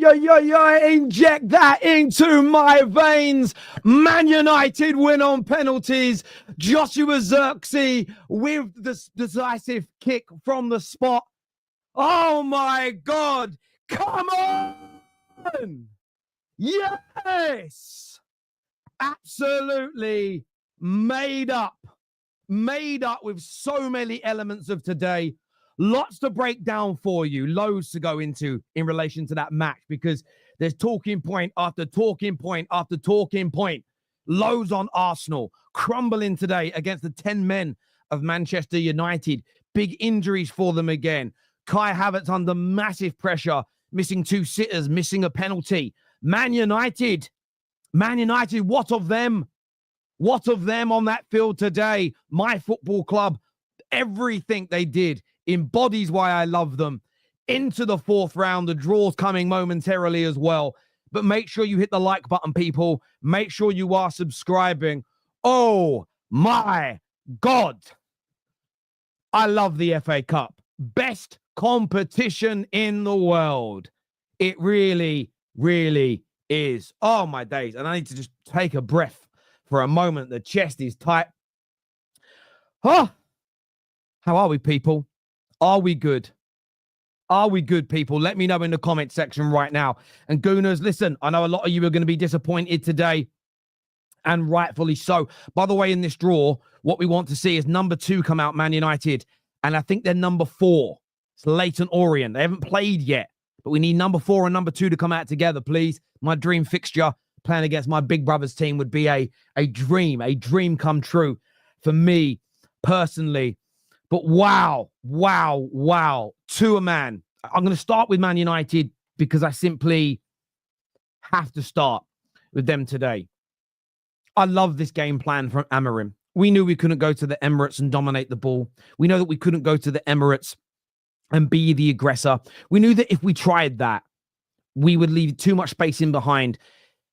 Inject that into my veins. Man United win on penalties. Joshua Zirkzee with the decisive kick from the spot. Oh my God. Come on. Yes. Absolutely made up with so many elements of today. Lots to break down for you, loads to go into in relation to that match, because there's talking point after talking point after talking point. Loads on Arsenal, crumbling today against the 10 men of Manchester United. Big injuries for them again. Kai Havertz under massive pressure, missing 2 sitters, missing a penalty. Man United, what of them? What of them on that field today? My football club, everything they did embodies why I love them. Into the 4th round, the draw's coming momentarily as well. But make sure you hit the like button, people. Make sure you are subscribing. Oh my God. I love the FA Cup. Best competition in the world. It really, really is. Oh my days. And I need to just take a breath for a moment. The chest is tight. Oh, how are we, people? Are we good? Are we good, people? Let me know in the comment section right now. And Gooners, listen, I know a lot of you are going to be disappointed today, and rightfully so. By the way, in this draw, what we want to see is number 2 come out, Man United. And I think they're number 4. It's Leyton Orient. They haven't played yet, but we need number 4 and number 2 to come out together, please. My dream fixture, playing against my big brother's team, would be a dream come true for me personally. But wow. To a man. I'm going to start with Man United because I simply have to start with them today. I love this game plan from Amorim. We knew we couldn't go to the Emirates and dominate the ball. We know that we couldn't go to the Emirates and be the aggressor. We knew that if we tried that, we would leave too much space in behind.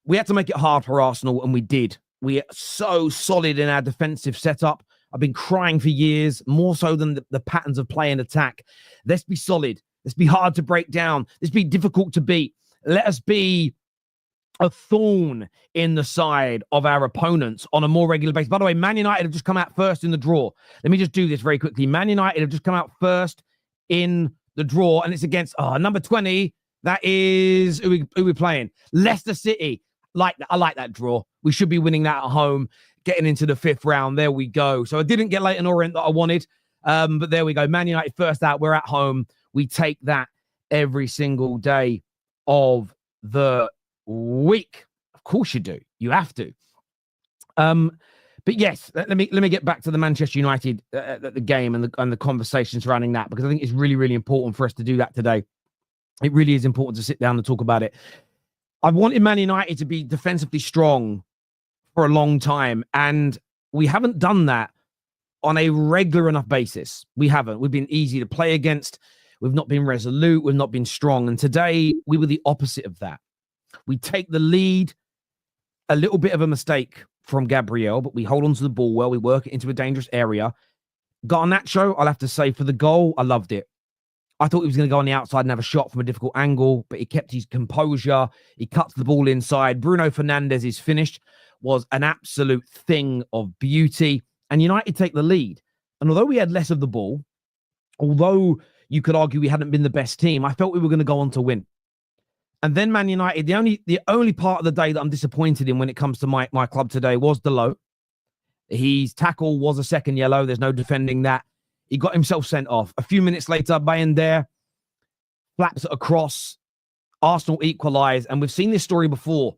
We had to make it hard for Arsenal, and we did. We are so solid in our defensive setup. I've been crying for years, more so than the patterns of play and attack. Let's be solid. Let's be hard to break down. Let's be difficult to beat. Let us be a thorn in the side of our opponents on a more regular basis. By the way, Man United have just come out first in the draw. Let me just do this very quickly. Man United have just come out first in the draw, and it's against number 20. That is who we playing. Leicester City. I like that draw. We should be winning that at home. Getting into the 5th round. There we go. So I didn't get Leyton Orient that I wanted. But there we go. Man United first out. We're at home. We take that every single day of the week. Of course you do. You have to. But yes, let me get back to the Manchester United the game and the conversation surrounding that, because I think it's really, really important for us to do that today. It really is important to sit down and talk about it. I've wanted Man United to be defensively strong for a long time, and we haven't done that on a regular enough basis. We haven't. We've been easy to play against. We've not been resolute. We've not been strong. And today we were the opposite of that. We take the lead, a little bit of a mistake from Gabriel, but we hold on to the ball well. We work it into a dangerous area. Garnacho, I'll have to say, for the goal, I loved it. I thought he was going to go on the outside and have a shot from a difficult angle, but he kept his composure. He cuts the ball inside. Bruno Fernandes' finish was an absolute thing of beauty. And United take the lead. And although we had less of the ball, although you could argue we hadn't been the best team, I felt we were going to go on to win. And then Man United, the only part of the day that I'm disappointed in when it comes to my club today was Dalot. His tackle was a second yellow. There's no defending that. He got himself sent off. A few minutes later, Bayern flaps it across. Arsenal equalise. And we've seen this story before.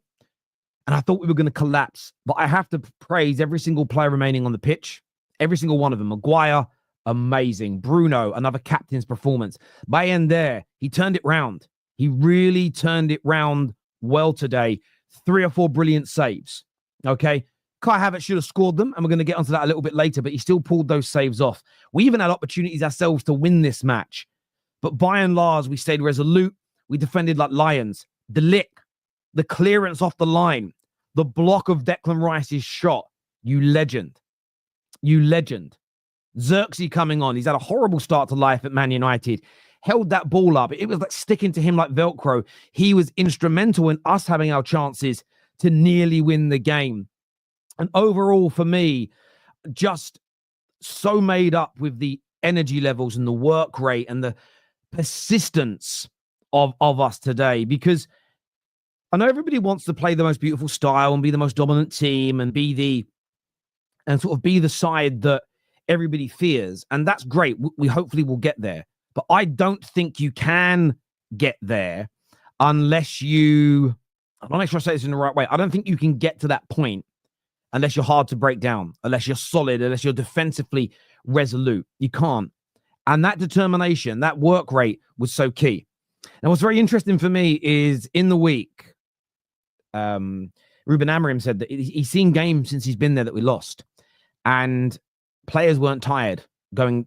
And I thought we were going to collapse. But I have to praise every single player remaining on the pitch. Every single one of them. Maguire, amazing. Bruno, another captain's performance. Bayern he turned it round. He really turned it round well today. 3 or 4 brilliant saves. Okay. Kai Havertz should have scored them, and we're going to get onto that a little bit later, but he still pulled those saves off. We even had opportunities ourselves to win this match. But by and large, we stayed resolute. We defended like lions. The lick, the clearance off the line, the block of Declan Rice's shot. You legend. You legend. Zirkzee coming on. He's had a horrible start to life at Man United. held that ball up. It was like sticking to him like Velcro. He was instrumental in us having our chances to nearly win the game. And overall, for me, just so made up with the energy levels and the work rate and the persistence of us today, because I know everybody wants to play the most beautiful style and be the most dominant team and sort of be the side that everybody fears. And that's great. We hopefully will get there. But I don't think you can get there unless you, I'm not sure I say this in the right way. I don't think you can get to that point unless you're hard to break down, unless you're solid, unless you're defensively resolute. You can't. And that determination, that work rate was so key. Now, what's very interesting for me is in the week, Ruben Amorim said that he's seen games since he's been there that we lost. And players weren't tired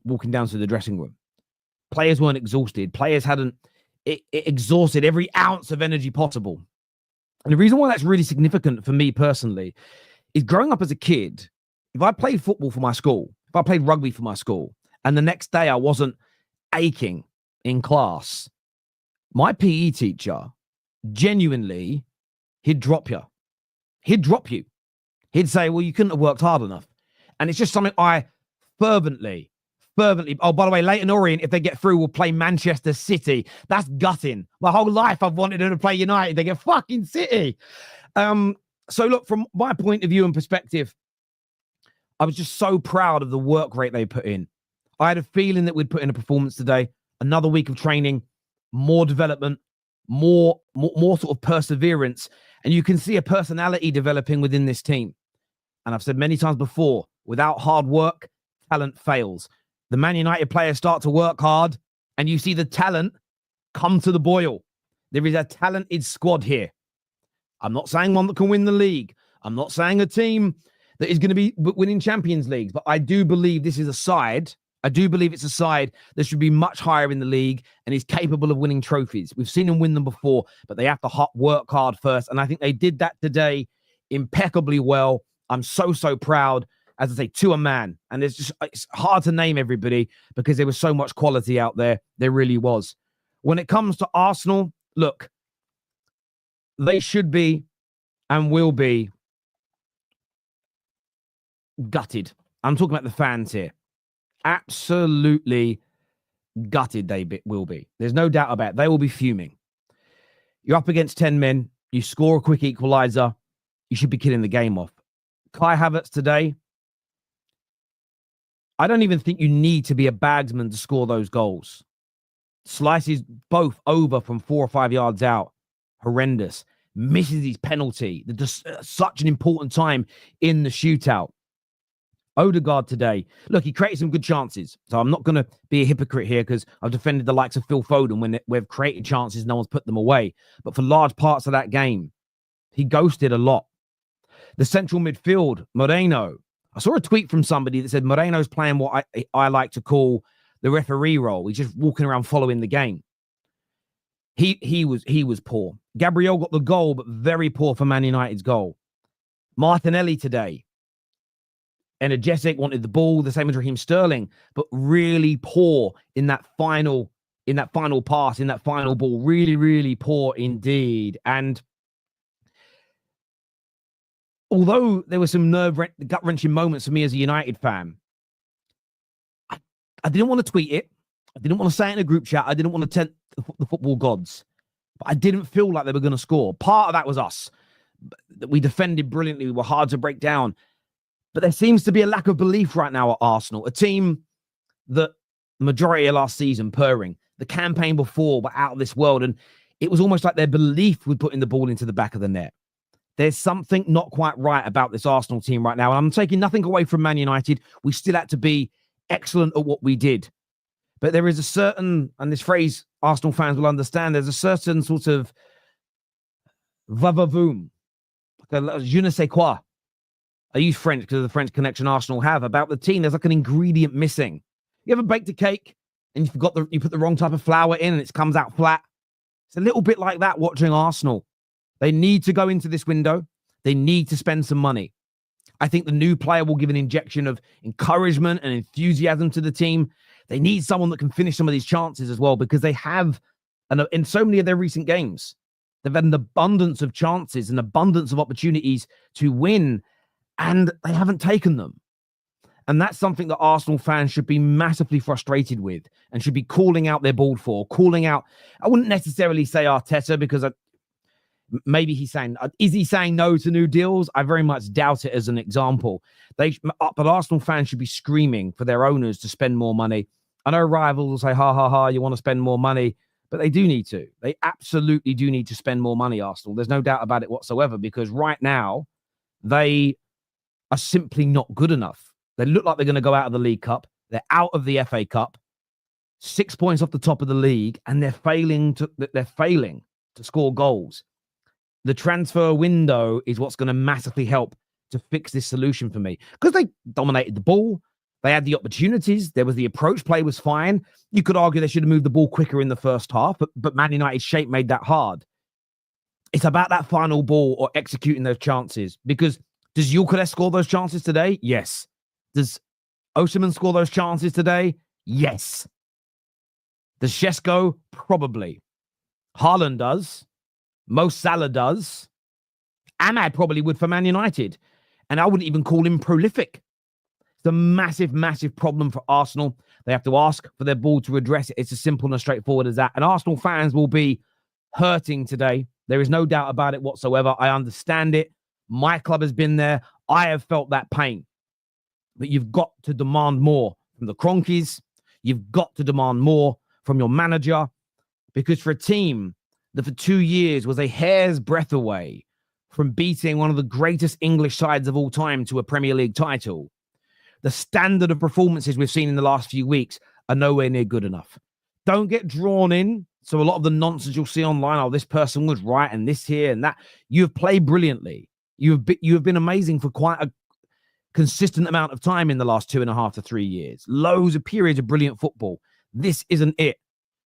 walking down to the dressing room. Players weren't exhausted. Players hadn't exhausted every ounce of energy possible. And the reason why that's really significant for me personally is growing up as a kid, if I played football for my school, if I played rugby for my school, and the next day I wasn't aching in class, my PE teacher, genuinely, he'd drop you. He'd drop you. He'd say, well, you couldn't have worked hard enough. And it's just something I fervently, oh, by the way, Leyton Orient, if they get through, will play Manchester City. That's gutting. My whole life I've wanted them to play United. They get fucking City. So look, from my point of view and perspective, I was just so proud of the work rate they put in. I had a feeling that we'd put in a performance today, another week of training, more development, more sort of perseverance. And you can see a personality developing within this team. And I've said many times before, without hard work, talent fails. The Man United players start to work hard and you see the talent come to the boil. There is a talented squad here. I'm not saying one that can win the league. I'm not saying a team that is going to be winning Champions Leagues, but I do believe this is a side. I do believe it's a side that should be much higher in the league and is capable of winning trophies. We've seen them win them before, but they have to work hard first. And I think they did that today impeccably well. I'm so proud, as I say, to a man. And it's hard to name everybody because there was so much quality out there. There really was. When it comes to Arsenal, look, they should be and will be gutted. I'm talking about the fans here. Absolutely gutted they will be. There's no doubt about it. They will be fuming. You're up against 10 men. You score a quick equalizer. You should be killing the game off. Kai Havertz today, I don't even think you need to be a bagsman to score those goals. Slices both over from 4 or 5 yards out. Horrendous. Misses his penalty. Such an important time in the shootout. Odegaard today. Look, he created some good chances. So I'm not going to be a hypocrite here because I've defended the likes of Phil Foden when we've created chances, no one's put them away. But for large parts of that game, he ghosted a lot. The central midfield, Moreno. I saw a tweet from somebody that said Moreno's playing what I like to call the referee role. He's just walking around following the game. He was poor. Gabriel got the goal, but very poor for Man United's goal. Martinelli today. Energetic, wanted the ball, the same as Raheem Sterling, but really poor in that final pass, in that final ball. Really, really poor indeed. And although there were some gut-wrenching moments for me as a United fan, I didn't want to tweet it. I didn't want to say it in a group chat. I didn't want to tempt the football gods. But I didn't feel like they were going to score. Part of that was us. We defended brilliantly. We were hard to break down. But there seems to be a lack of belief right now at Arsenal. A team that the majority of last season purring. The campaign before were out of this world. And it was almost like their belief with putting the ball into the back of the net. There's something not quite right about this Arsenal team right now. And I'm taking nothing away from Man United. We still had to be excellent at what we did. But there is a certain, and this phrase Arsenal fans will understand, there's a certain sort of va-va-voom, like a je ne sais quoi. I use French because of the French connection Arsenal have about the team. There's like an ingredient missing. You ever baked a cake and you put the wrong type of flour in and it comes out flat? It's a little bit like that watching Arsenal. They need to go into this window. They need to spend some money. I think the new player will give an injection of encouragement and enthusiasm to the team. They need someone that can finish some of these chances as well, because they have, in so many of their recent games, they've had an abundance of chances, an abundance of opportunities to win, and they haven't taken them. And that's something that Arsenal fans should be massively frustrated with and should be calling out their board for, calling out. I wouldn't necessarily say Arteta, because maybe he's saying, is he saying no to new deals? I very much doubt it as an example. But Arsenal fans should be screaming for their owners to spend more money. I know rivals will say, ha, ha, ha, you want to spend more money, but they do need to. They absolutely do need to spend more money, Arsenal. There's no doubt about it whatsoever, because right now they are simply not good enough. They look like they're going to go out of the League Cup. They're out of the FA Cup, 6 points off the top of the league, and they're failing to score goals. The transfer window is what's going to massively help to fix this solution for me, because they dominated the ball. They had the opportunities. There was the approach play was fine. You could argue they should have moved the ball quicker in the first half, but Man United's shape made that hard. It's about that final ball or executing those chances, because does Gyökeres score those chances today? Yes. Does Osimhen score those chances today? Yes. Does Šeško? Probably. Haaland does. Mo Salah does. Ahmad probably would for Man United. And I wouldn't even call him prolific. It's a massive, massive problem for Arsenal. They have to ask for their board to address it. It's as simple and as straightforward as that. And Arsenal fans will be hurting today. There is no doubt about it whatsoever. I understand it. My club has been there. I have felt that pain. But you've got to demand more from the Cronkies. You've got to demand more from your manager, because for a team that for 2 years was a hair's breadth away from beating one of the greatest English sides of all time to a Premier League title, the standard of performances we've seen in the last few weeks are nowhere near good enough. Don't get drawn in. So a lot of the nonsense you'll see online, oh, this person was right and this here and that. You have played brilliantly. You have been amazing for quite a consistent amount of time in the last 2.5 to 3 years. Loads of periods of brilliant football. This isn't it.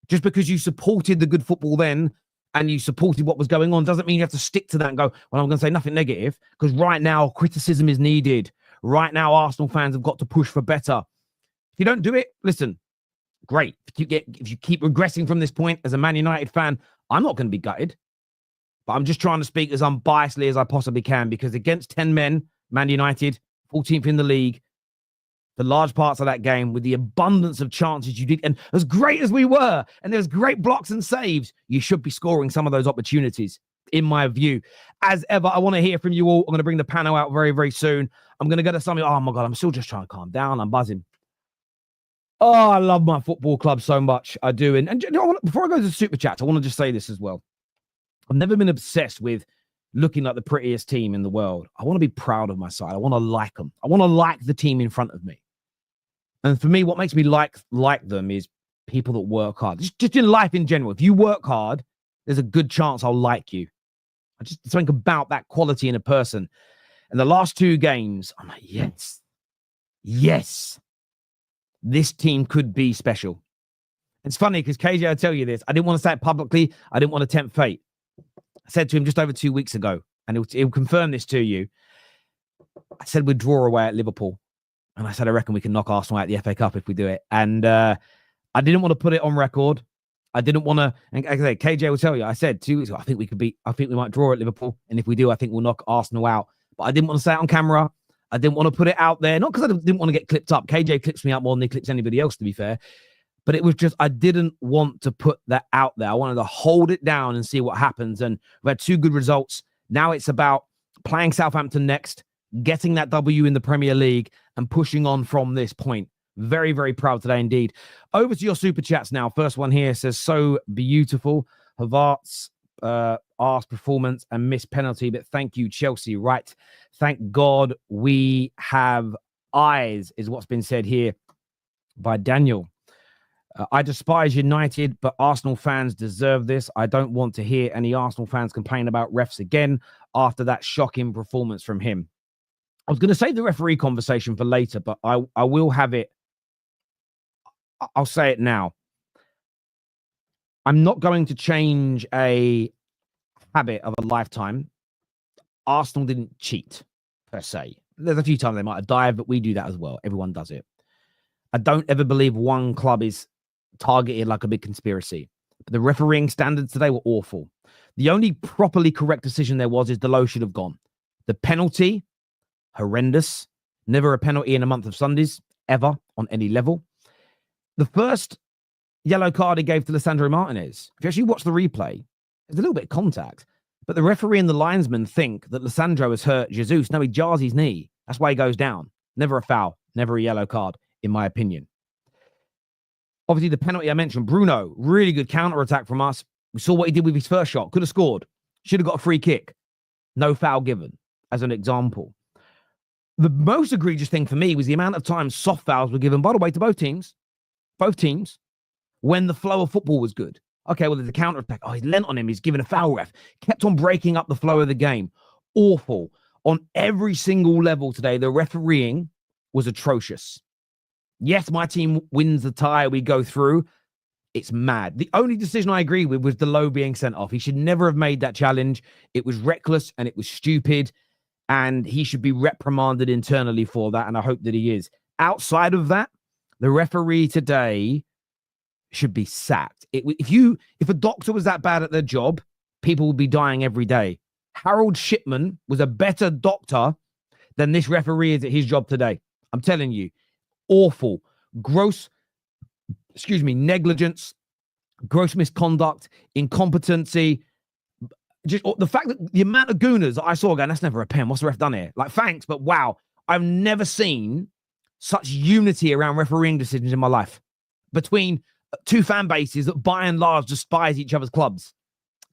Just because you supported the good football then and you supported what was going on doesn't mean you have to stick to that and go, well, I'm going to say nothing negative, because right now criticism is needed. Right now, Arsenal fans have got to push for better. If you don't do it, listen, great. If you keep regressing from this point as a Man United fan, I'm not going to be gutted. But I'm just trying to speak as unbiasedly as I possibly can, because against 10 men, Man United, 14th in the league, for large parts of that game, with the abundance of chances you did, and as great as we were, and there's great blocks and saves, you should be scoring some of those opportunities, in my view. As ever, I want to hear from you all. I'm going to bring the panel out very, very soon. I'm going to go to something. Oh, my God, I'm still just trying to calm down. I'm buzzing. Oh, I love my football club so much. I do. And you know, before I go to the Super Chat, I want to just say this as well. I've never been obsessed with looking like the prettiest team in the world. I want to be proud of my side. I want to like them. I want to like the team in front of me. And for me, what makes me like them is people that work hard. Just in life in general. If you work hard, there's a good chance I'll like you. I just think about that quality in a person. And the last 2 games, I'm like, yes, this team could be special. It's funny because KJ, I tell you this, I didn't want to say it publicly. I didn't want to tempt fate. I said to him just over 2 weeks ago, and he'll confirm this to you. I said we'd draw away at Liverpool. And I said, I reckon we can knock Arsenal out the FA Cup if we do it. And I didn't want to put it on record. I didn't want to, and like I say, KJ will tell you, I said 2 weeks ago, I think we might draw at Liverpool. And if we do, I think we'll knock Arsenal out. But I didn't want to say it on camera. I didn't want to put it out there. Not because I didn't want to get clipped up. KJ clips me up more than he clips anybody else, to be fair. But it was just, I didn't want to put that out there. I wanted to hold it down and see what happens. And we've had 2 good results. Now it's about playing Southampton next, getting that W in the Premier League, and pushing on from this point. Very, very proud today indeed. Over to your Super Chats now. First one here says, so beautiful. Havertz, arse performance and missed penalty, but thank you, Chelsea. Right. Thank God we have eyes, is what's been said here by Daniel. I despise United, but Arsenal fans deserve this. I don't want to hear any Arsenal fans complain about refs again after that shocking performance from him. I was going to save the referee conversation for later, but I will have it. I'll say it now. I'm not going to change a habit of a lifetime. Arsenal didn't cheat, per se. There's a few times they might have dived, but we do that as well. Everyone does it. I don't ever believe one club is targeted like a big conspiracy. But the refereeing standards today were awful. The only properly correct decision there was is Dalot should have gone. The penalty, horrendous. Never a penalty in a month of Sundays, ever, on any level. The first yellow card he gave to Lisandro Martinez, if you actually watch the replay, there's a little bit of contact. But the referee and the linesman think that Lisandro has hurt Jesus. No, he jars his knee. That's why he goes down. Never a foul, never a yellow card, in my opinion. Obviously, the penalty I mentioned, Bruno, really good counter-attack from us. We saw what he did with his first shot. Could have scored. Should have got a free kick. No foul given, as an example. The most egregious thing for me was the amount of times soft fouls were given, by the way, to both teams, when the flow of football was good. Okay, well, there's a counter-attack. Oh, he's lent on him. He's given a foul ref. Kept on breaking up the flow of the game. Awful. On every single level today, the refereeing was atrocious. Yes, my team wins the tie. We go through. It's mad. The only decision I agree with was Dalot being sent off. He should never have made that challenge. It was reckless and it was stupid. And he should be reprimanded internally for that. And I hope that he is. Outside of that, the referee today should be sacked. If a doctor was that bad at their job, people would be dying every day. Harold Shipman was a better doctor than this referee is at his job today. I'm telling you, awful, gross, negligence, gross misconduct, incompetency. Just the fact that the amount of gooners that I saw going, that's never a pen. What's the ref done here? Like, thanks, but wow, I've never seen such unity around refereeing decisions in my life between two fan bases that by and large despise each other's clubs.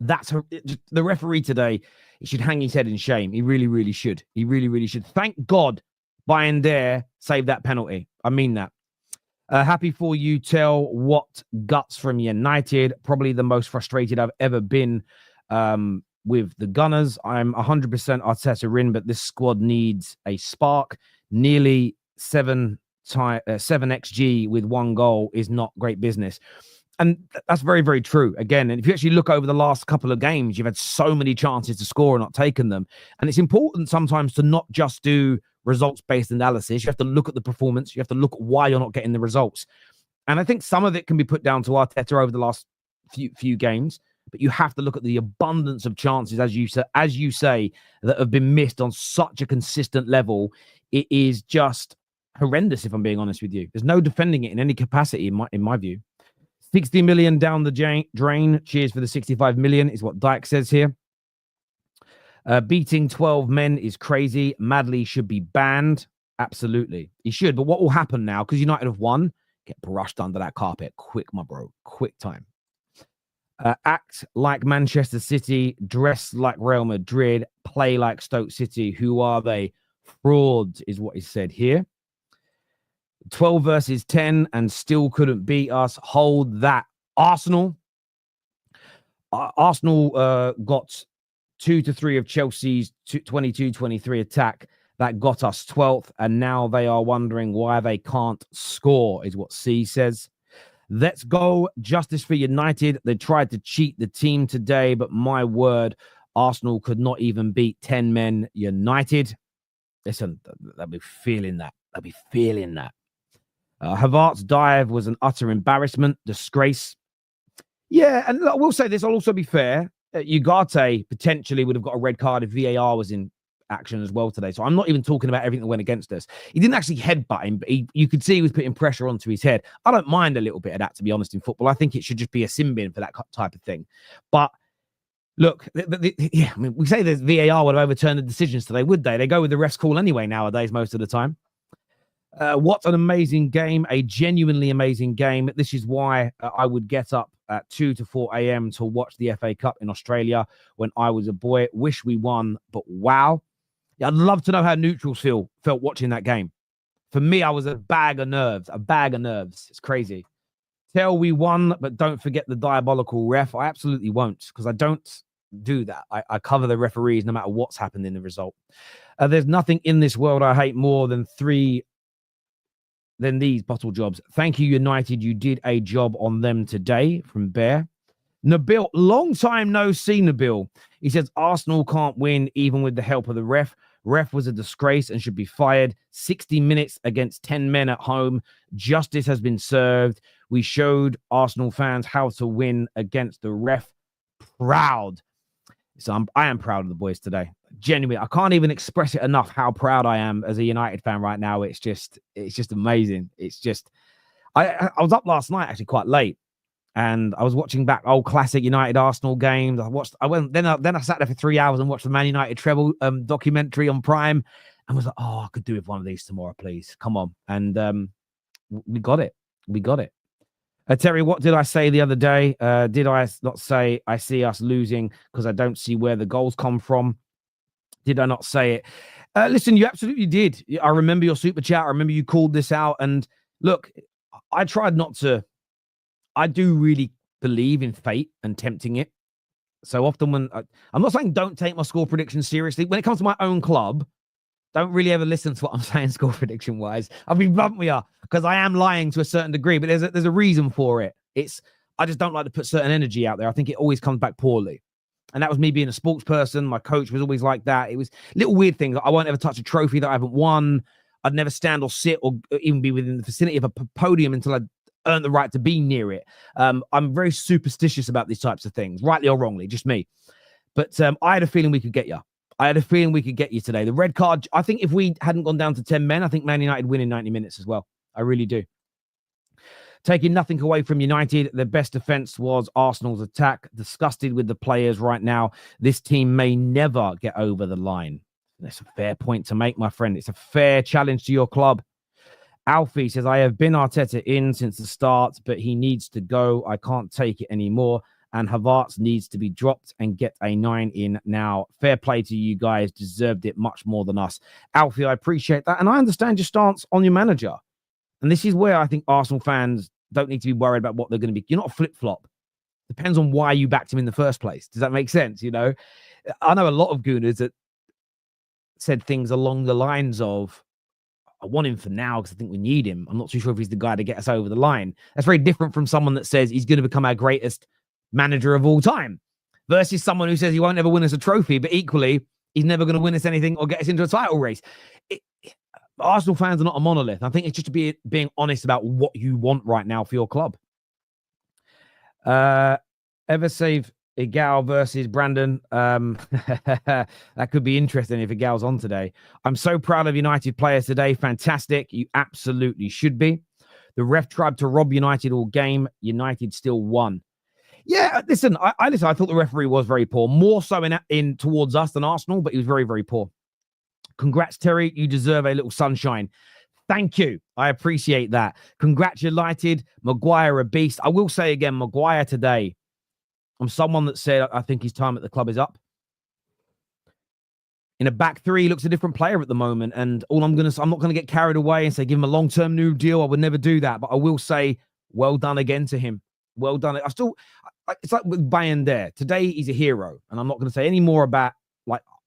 That's the referee today. He should hang his head in shame. He really, really should. He really, really should. Thank God Bayern there saved that penalty. I mean that. Happy for you, Tell. What guts from United. Probably the most frustrated I've ever been with the Gunners. I'm 100% Arteta in, but this squad needs a spark. Nearly 7 XG with 1 goal is not great business. And that's very, very true. Again, and if you actually look over the last couple of games, you've had so many chances to score and not taken them. And it's important sometimes to not just do results-based analysis. You have to look at the performance. You have to look at why you're not getting the results. And I think some of it can be put down to Arteta over the last few games. But you have to look at the abundance of chances, as you say, that have been missed on such a consistent level. It is just horrendous, if I'm being honest with you. There's no defending it in any capacity, in my view. 60 million down the drain. Cheers for the 65 million is what Dyke says here. Beating 12 men is crazy. Madley should be banned. Absolutely. He should. But what will happen now, because United have won, get brushed under that carpet. Quick, my bro. Quick time. Act like Manchester City. Dress like Real Madrid. Play like Stoke City. Who are they? Frauds is what is said here. 12 versus 10 and still couldn't beat us. Hold that. Arsenal got 2 to 3 of Chelsea's 22-23 attack that got us 12th, and now they are wondering why they can't score, is what C says. Let's go. Justice for United. They tried to cheat the team today, but my word, Arsenal could not even beat 10 men United. Listen, they'll be feeling that. Havertz dive was an utter embarrassment, disgrace. Yeah, and I will say this, I'll also be fair. Ugarte potentially would have got a red card if VAR was in action as well today. So I'm not even talking about everything that went against us. He didn't actually headbutt him, but you could see he was putting pressure onto his head. I don't mind a little bit of that, to be honest, in football. I think it should just be a sin bin for that type of thing. But look, I mean, we say that VAR would have overturned the decisions today, would they? They go with the ref's call anyway nowadays, most of the time. What an amazing game, a genuinely amazing game. This is why I would get up at 2 to 4 a.m. to watch the FA Cup in Australia when I was a boy. Wish we won, but wow. Yeah, I'd love to know how neutrals felt watching that game. For me, I was a bag of nerves. It's crazy. Tell we won, but don't forget the diabolical ref. I absolutely won't, because I don't do that. I cover the referees no matter what's happened in the result. There's nothing in this world I hate more than these bottle jobs. Thank you, United. You did a job on them today. From Bear. Nabil, long time no see, Nabil. He says Arsenal can't win even with the help of the ref. Ref was a disgrace and should be fired. 60 minutes against 10 men at home. Justice has been served. We showed Arsenal fans how to win against the ref. Proud. So I am proud of the boys today. Genuinely, I can't even express it enough how proud I am as a United fan right now. It's just amazing. It's just, I was up last night actually quite late, and I was watching back old classic United Arsenal games. Then I sat there for 3 hours and watched the Man United treble documentary on Prime, and was like, oh, I could do with one of these tomorrow, please. Come on. And we got it. We got it. Terry, what did I say the other day? Did I not say I see us losing because I don't see where the goals come from? Did I not say it? Listen, you absolutely did. I remember your super chat. I remember you called this out. And look, I tried not to. I do really believe in fate and tempting it. So often when I'm not saying don't take my score prediction seriously. When it comes to my own club, don't really ever listen to what I'm saying score prediction wise. I'll be blunt with you because I am lying to a certain degree, but there's a reason for it. I just don't like to put certain energy out there. I think it always comes back poorly. And that was me being a sports person. My coach was always like that. It was little weird things. I won't ever touch a trophy that I haven't won. I'd never stand or sit or even be within the vicinity of a podium until I'd earned the right to be near it. I'm very superstitious about these types of things, rightly or wrongly, just me. But I had a feeling we could get you. I had a feeling we could get you today. The red card, I think if we hadn't gone down to 10 men, I think Man United win in 90 minutes as well. I really do. Taking nothing away from United, their best defense was Arsenal's attack. Disgusted with the players right now. This team may never get over the line. That's a fair point to make, my friend. It's a fair challenge to your club. Alfie says, I have been Arteta in since the start, but he needs to go. I can't take it anymore. And Havertz needs to be dropped and get a 9 in now. Fair play to you guys. Deserved it much more than us. Alfie, I appreciate that. And I understand your stance on your manager. And this is where I think Arsenal fans don't need to be worried about what they're going to be. You're not a flip-flop. Depends on why you backed him in the first place. Does that make sense? You know, I know a lot of Gooners that said things along the lines of, I want him for now because I think we need him. I'm not too sure if he's the guy to get us over the line. That's very different from someone that says he's going to become our greatest manager of all time versus someone who says he won't ever win us a trophy, but equally, he's never going to win us anything or get us into a title race. Arsenal fans are not a monolith. I think it's just being honest about what you want right now for your club. Ever save Egal versus Brandon? That could be interesting if Egal's on today. I'm so proud of United players today. Fantastic. You absolutely should be. The ref tried to rob United all game. United still won. Yeah, listen, I thought the referee was very poor. More so in towards us than Arsenal, but he was very, very poor. Congrats, Terry. You deserve a little sunshine. Thank you. I appreciate that. Congratulated. Maguire, a beast. I will say again, Maguire today, I'm someone that said I think his time at the club is up. In a back three, he looks a different player at the moment. And I'm not going to get carried away and say, give him a long-term new deal. I would never do that. But I will say, well done again to him. Well done. It's like with Bayern there. Today, he's a hero. And I'm not going to say any more about,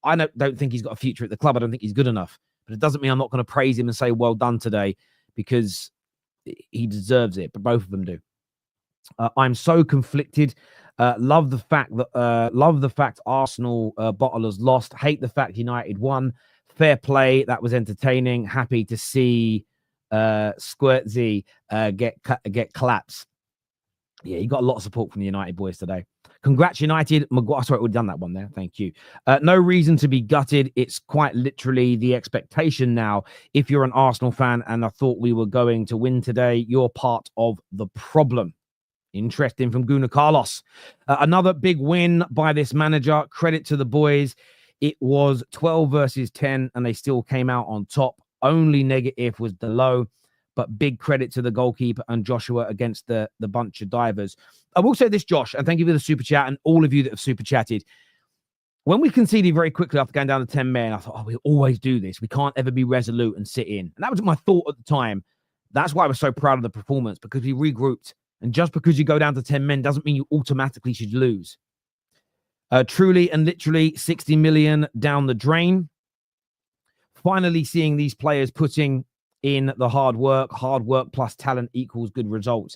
I don't think he's got a future at the club. I don't think he's good enough. But it doesn't mean I'm not going to praise him and say, well done today, because he deserves it. But both of them do. I'm so conflicted. Love the fact Arsenal bottlers lost. Hate the fact United won. Fair play. That was entertaining. Happy to see Zirkzee get claps. Yeah, you got a lot of support from the United boys today. Congrats, United. Maguire, sorry, we've done that one there. Thank you. No reason to be gutted. It's quite literally the expectation now. If you're an Arsenal fan and I thought we were going to win today, you're part of the problem. Interesting from Guna Carlos. Another big win by this manager. Credit to the boys. It was 12 versus 10, and they still came out on top. Only negative was Dalot. But big credit to the goalkeeper and Joshua against the bunch of divers. I will say this, Josh, and thank you for the super chat and all of you that have super chatted. When we conceded very quickly after going down to 10 men, I thought, we always do this. We can't ever be resolute and sit in. And that was my thought at the time. That's why I was so proud of the performance, because we regrouped. And just because you go down to 10 men doesn't mean you automatically should lose. Truly and literally 60 million down the drain. Finally seeing these players putting in the hard work plus talent equals good results.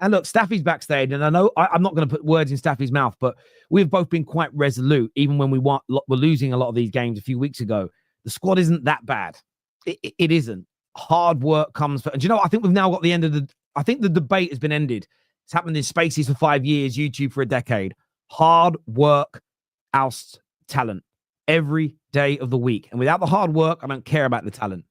And look, Staffy's backstage, and I know I'm not going to put words in Staffy's mouth, but we've both been quite resolute, even when we were losing a lot of these games a few weeks ago, The squad isn't that bad. It isn't. Hard work comes first. And do you know what? I think we've now got the end of the... I think the debate has been ended. It's happened in Spaces for 5 years, YouTube for a decade. Hard work ousts talent every day of the week. And without the hard work, I don't care about the talent.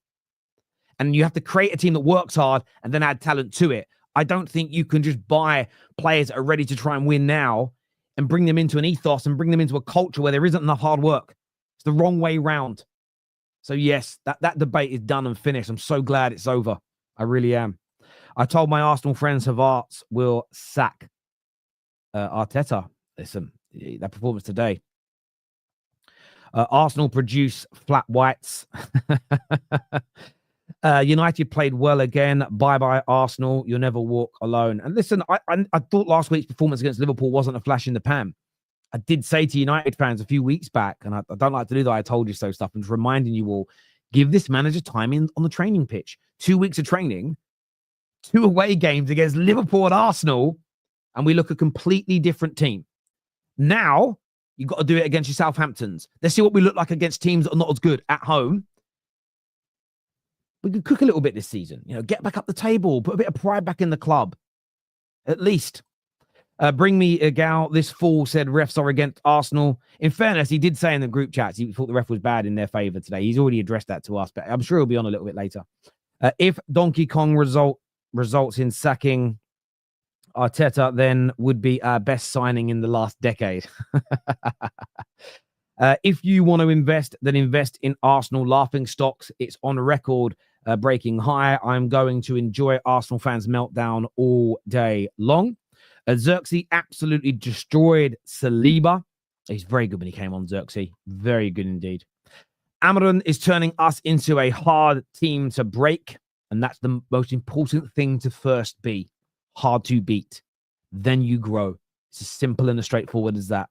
And you have to create a team that works hard and then add talent to it. I don't think you can just buy players that are ready to try and win now and bring them into an ethos and bring them into a culture where there isn't enough hard work. It's the wrong way round. So yes, that debate is done and finished. I'm so glad it's over. I really am. I told my Arsenal friends Havertz will sack Arteta. Listen, that performance today. Arsenal produce flat whites. United played well again. Bye-bye, Arsenal. You'll never walk alone. And listen, I thought last week's performance against Liverpool wasn't a flash in the pan. I did say to United fans a few weeks back, and I don't like to do that, I told you so stuff, and just reminding you all, give this manager time on the training pitch. 2 weeks of training, 2 away games against Liverpool and Arsenal, and we look a completely different team. Now, you've got to do it against your Southamptons. Let's see what we look like against teams that are not as good at home. We could cook a little bit this season. Get back up the table, put a bit of pride back in the club. At least. Bring me Egal. This fool said refs are against Arsenal. In fairness, he did say in the group chats he thought the ref was bad in their favour today. He's already addressed that to us, but I'm sure he'll be on a little bit later. If Donkey Kong results in sacking Arteta, then would be our best signing in the last decade. If you want to invest, then invest in Arsenal laughing stocks. It's on record breaking high. I'm going to enjoy Arsenal fans' meltdown all day long. Zirkzee absolutely destroyed Saliba. He's very good when he came on, Zirkzee. Very good indeed. Amaran is turning us into a hard team to break, and that's the most important thing to first be. Hard to beat. Then you grow. It's as simple and as straightforward as that.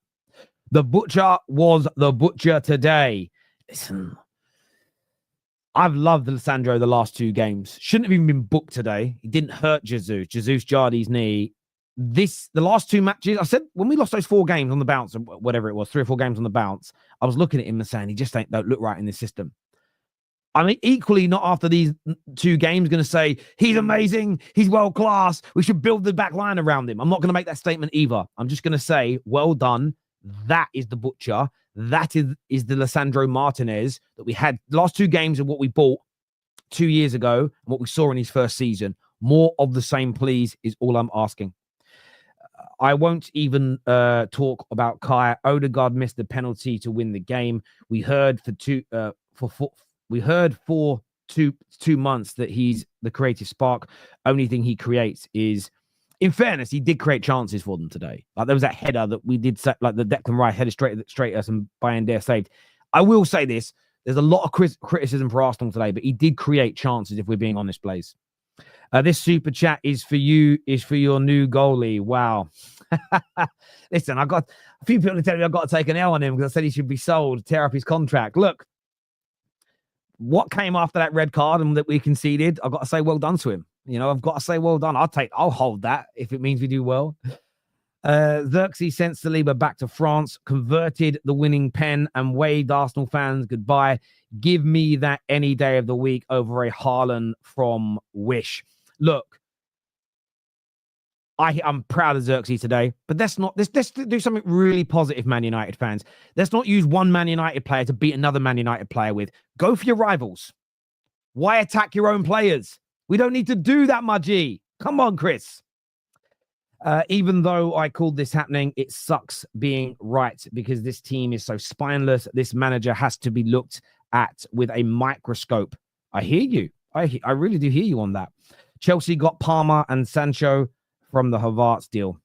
The Butcher was the Butcher today. Listen, I've loved Alessandro the last 2 games. Shouldn't have even been booked today. He didn't hurt Jesus. Jesus jarred his knee. The last 2 matches, I said when we lost those 4 games on the bounce, or whatever it was, 3 or 4 games on the bounce, I was looking at him and saying he just don't look right in this system. I mean, equally not after these 2 games going to say he's amazing, he's world class, we should build the back line around him. I'm not going to make that statement either. I'm just going to say, well done. That is the Butcher. That is the Lisandro Martinez that we had. The last 2 games of what we bought 2 years ago and what we saw in his first season. More of the same, please, is all I'm asking. I won't even talk about Kai. Odegaard missed the penalty to win the game. We heard for 2 months that he's the creative spark. Only thing he creates is, in fairness, he did create chances for them today. Like there was that header that we did set, like the Declan Rice header straight at us and Bayern saved. I will say this: there's a lot of criticism for Arsenal today, but he did create chances. If we're being honest, Blaze. This super chat is for you, is for your new goalie. Wow. Listen, I got a few people telling me I've got to take an L on him because I said he should be sold, tear up his contract. Look, what came after that red card and that we conceded, I've got to say well done to him. I've got to say well done. I'll hold that if it means we do well. Zirkzee sent Saliba back to France, converted the winning pen and waved Arsenal fans goodbye. Give me that any day of the week over a Haaland from Wish. Look, I'm proud of Zirkzee today, but let's do something really positive, Man United fans. Let's not use one Man United player to beat another Man United player with. Go for your rivals. Why attack your own players? We don't need to do that, Mudgy. Come on, Chris. Even though I called this happening, it sucks being right because this team is so spineless. This manager has to be looked at with a microscope. I hear you. I really do hear you on that. Chelsea got Palmer and Sancho from the Havertz deal.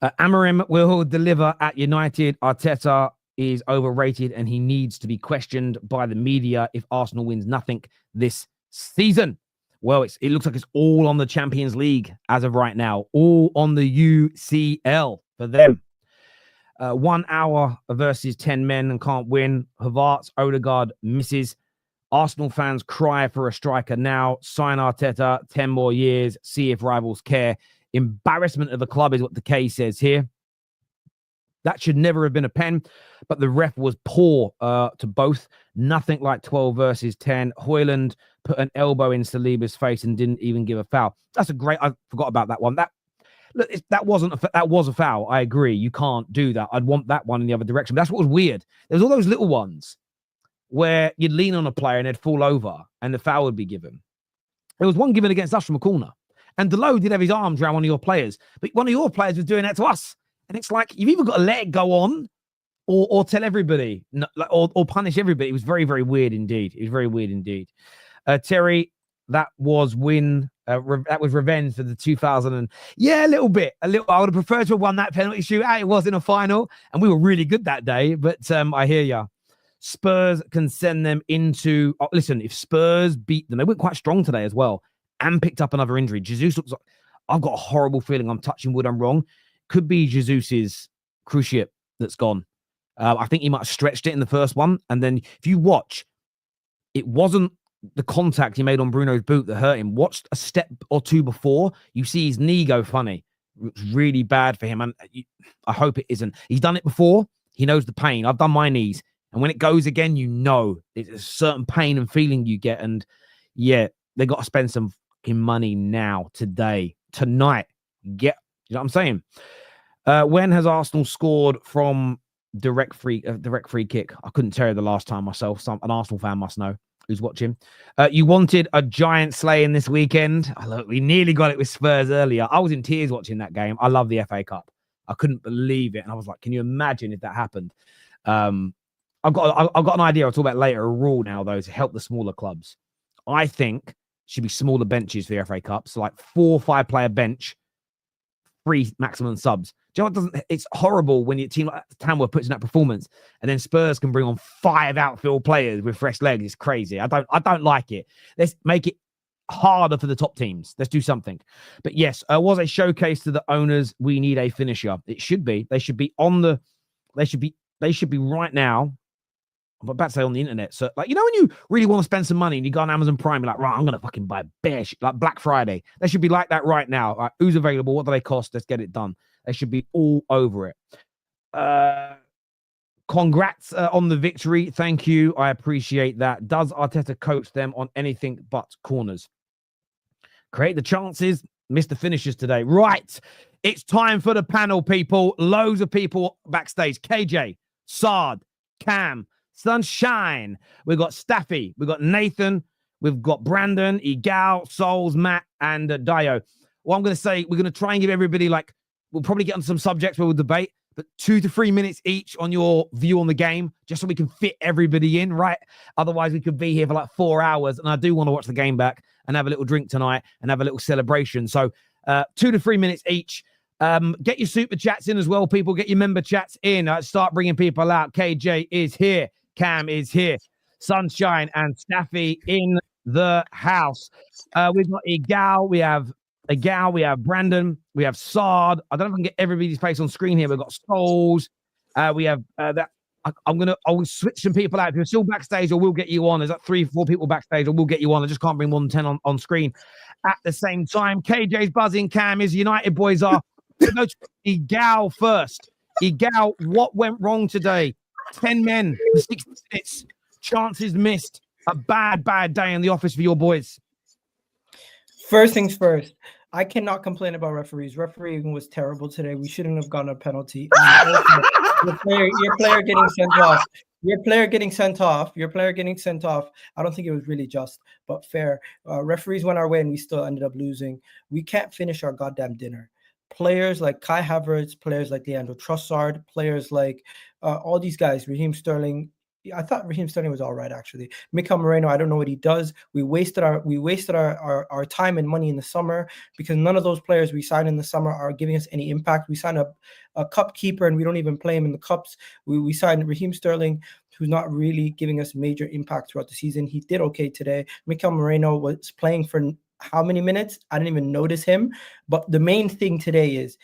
Amorim will deliver at United. Arteta is overrated and he needs to be questioned by the media if Arsenal wins nothing this season. Well, it looks like it's all on the Champions League as of right now. All on the UCL for them. 1 hour versus 10 men and can't win. Havertz, Odegaard misses. Arsenal fans cry for a striker now. Sign Arteta, 10 more years. See if rivals care. Embarrassment of the club is what the K says here. That should never have been a pen, but the ref was poor to both. Nothing like 12 versus 10. Højlund put an elbow in Saliba's face and didn't even give a foul. That's a great... I forgot about that one. That was a foul. I agree. You can't do that. I'd want that one in the other direction. But that's what was weird. There's all those little ones where you'd lean on a player and they'd fall over and the foul would be given. There was one given against us from a corner. And Dalot did have his arms around one of your players. But one of your players was doing that to us. And it's like, you've either got to let it go on or tell everybody, or punish everybody. It was very, very weird indeed. It was very weird indeed. Terry, that was that was revenge for the 2000. Yeah, a little bit. I would have preferred to have won that penalty shootout. It was in a final. And we were really good that day. But I hear you. Spurs can send them into... Oh, listen, if Spurs beat them, they went quite strong today as well and picked up another injury. Jesus looks like... I've got a horrible feeling. I'm touching wood. I'm wrong. Could be Jesus's cruciate that's gone. I think he might have stretched it in the first one. And then if you watch, it wasn't the contact he made on Bruno's boot that hurt him. Watch a step or two before, you see his knee go funny. It's really bad for him. And I hope it isn't. He's done it before. He knows the pain. I've done my knees. And when it goes again, you know, it's a certain pain and feeling you get. And yeah, they got to spend some fucking money now, today, tonight. You know what I'm saying? When has Arsenal scored from direct free kick? I couldn't tell you the last time myself. An Arsenal fan must know who's watching. You wanted a giant slaying this weekend. Oh, look, we nearly got it with Spurs earlier. I was in tears watching that game. I love the FA Cup. I couldn't believe it. And I was like, can you imagine if that happened? I've got an idea I'll talk about later. A rule now, though, to help the smaller clubs. I think should be smaller benches for the FA Cup. So like 4 or 5 player bench, 3 maximum subs. Do you know what it's horrible when your team like Tamworth puts in that performance and then Spurs can bring on 5 outfield players with fresh legs. It's crazy. I don't like it. Let's make it harder for the top teams. Let's do something. But yes, was a showcase to the owners. We need a finisher. It should be. They should be right now. I'm about to say on the internet. So, like, you know, when you really want to spend some money and you go on Amazon Prime, you're like, right, I'm going to fucking buy bear shit, like Black Friday. They should be like that right now. Like, who's available? What do they cost? Let's get it done. They should be all over it. Congrats on the victory. Thank you. I appreciate that. Does Arteta coach them on anything but corners? Create the chances. Miss the finishes today. Right. It's time for the panel, people. Loads of people backstage. KJ, Saad, Cam, Sonshine. We've got Staffy. We've got Nathan. We've got Brandon, Egal, Souls, Matt, and Dayo. Well, I'm going to say we're going to try and give everybody, like, we'll probably get on some subjects where we'll debate, but 2 to 3 minutes each on your view on the game, just so we can fit everybody in, right? Otherwise, we could be here for like 4 hours, and I do want to watch the game back and have a little drink tonight and have a little celebration. So 2 to 3 minutes each. Get your super chats in as well, people. Get your member chats in. Start bringing people out. KJ is here. Cam is here. Sonshine and Staffy in the house. We've got Egal. We have Brandon. We have Saad. I don't know if I can get everybody's face on screen here. We've got Souls. We have that. I'll switch some people out. If you're still backstage, or we'll get you on. There's like 3 or 4 people backstage, or we'll get you on. I just can't bring more than 10 on screen at the same time. KJ's buzzing. Cam is. United boys are. Go to Egal first. Egal, what went wrong today? 10 men for 60 minutes. Chances missed. A bad day in the office for your boys. First things first. I cannot complain about referees. Refereeing was terrible today. We shouldn't have gotten a penalty. Your player getting sent off. Your player getting sent off. I don't think it was really just, but fair. Referees went our way and we still ended up losing. We can't finish our goddamn dinner. Players like Kai Havertz, players like Leandro Trossard, players like all these guys, Raheem Sterling. I thought Raheem Sterling was all right, actually. Mikel Merino, I don't know what he does. We wasted our time and money in the summer because none of those players we signed in the summer are giving us any impact. We signed a cup keeper and we don't even play him in the cups. We signed Raheem Sterling, who's not really giving us major impact throughout the season. He did okay today. Mikel Merino was playing for how many minutes? I didn't even notice him. But the main thing today is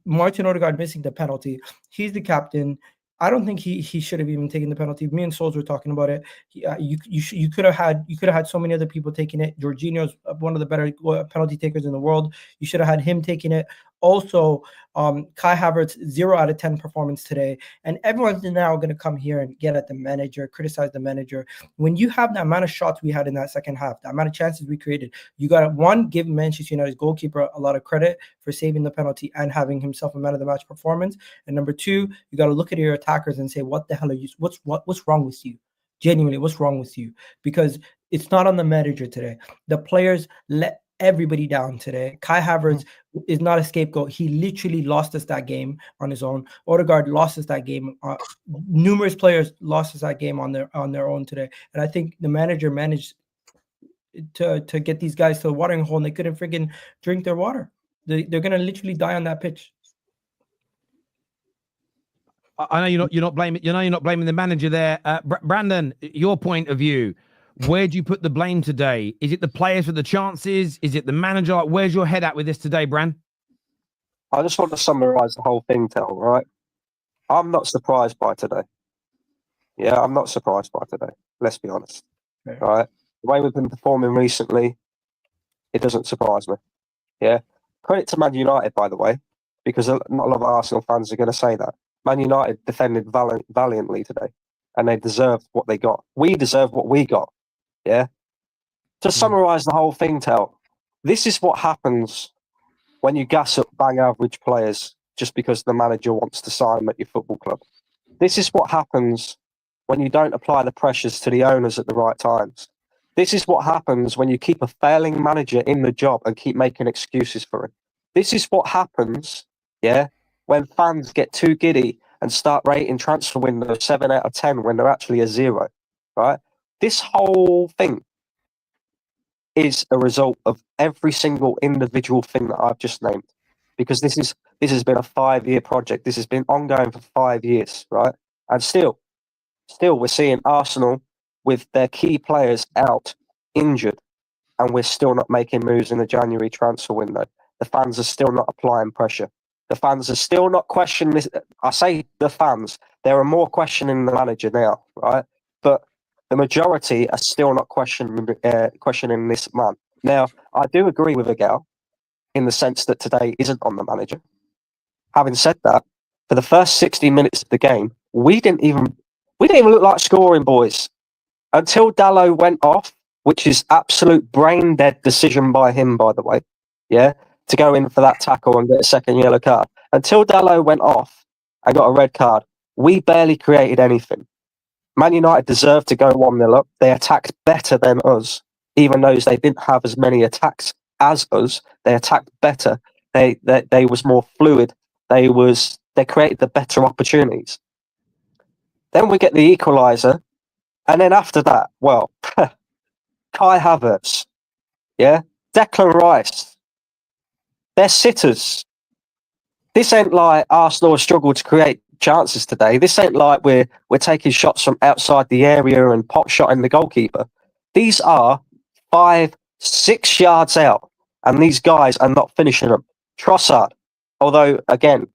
Martin Odegaard missing the penalty. He's the captain. I don't think he should have even taken the penalty. Me and Souls were talking about it. You could have had so many other people taking it. Jorginho's one of the better penalty takers in the world. You should have had him taking it. Also, Kai Havertz, 0 out of 10 performance today. And everyone's now going to come here and get at the manager, criticize the manager. When you have the amount of shots we had in that second half, the amount of chances we created, you got to, one, give Manchester United's goalkeeper a lot of credit for saving the penalty and having himself a man of the match performance. And number two, you got to look at your attackers and say, what the hell are you, what's wrong with you? Genuinely, what's wrong with you? Because it's not on the manager today. The players let everybody down today. Kai Havertz is not a scapegoat. He literally lost us that game on his own. Odegaard lost us that game. Numerous players lost us that game on their own today. And I think the manager managed to get these guys to a watering hole, and they couldn't freaking drink their water. They're gonna literally die on that pitch. I know you're not blaming the manager there. Brandon, your point of view. Where do you put the blame today? Is it the players for the chances? Is it the manager? Like, where's your head at with this today, Bran? I just want to summarise the whole thing, right? I'm not surprised by today. Yeah, I'm not surprised by today. Let's be honest. Okay. Right? The way we've been performing recently, it doesn't surprise me. Yeah. Credit to Man United, by the way, because not a lot of Arsenal fans are going to say that. Man United defended valiantly today, and they deserved what they got. We deserve what we got. Yeah. To summarise the whole thing, this is what happens when you gas up bang average players just because the manager wants to sign them at your football club. This is what happens when you don't apply the pressures to the owners at the right times. This is what happens when you keep a failing manager in the job and keep making excuses for him. This is what happens, yeah, when fans get too giddy and start rating transfer windows 7 out of 10 when they're actually a 0, right? This whole thing is a result of every single individual thing that I've just named, because this has been a 5-year project. This has been ongoing for 5 years, right? And still we're seeing Arsenal with their key players out injured, and we're still not making moves in the January transfer window. The fans are still not applying pressure. The fans are still not questioning this. I say the fans, there are more questioning the manager now, right? But the majority are still not questioning this man. Now, I do agree with Egal in the sense that today isn't on the manager. Having said that, for the first 60 minutes of the game, we didn't even look like scoring, boys, until Dalot went off, which is absolute brain dead decision by him, by the way. Yeah, to go in for that tackle and get a second yellow card. Until Dalot went off and got a red card, we barely created anything. Man United deserved to go 1-0 up. They attacked better than us, even though they didn't have as many attacks as us. They attacked better. They was more fluid. They created the better opportunities. Then we get the equaliser, and then after that, well, Kai Havertz, yeah, Declan Rice, they're sitters. This ain't like Arsenal have struggled to create chances today. This ain't like we're taking shots from outside the area and pot shotting the goalkeeper. These are 5-6 yards out, and these guys are not finishing them. Trossard, although again,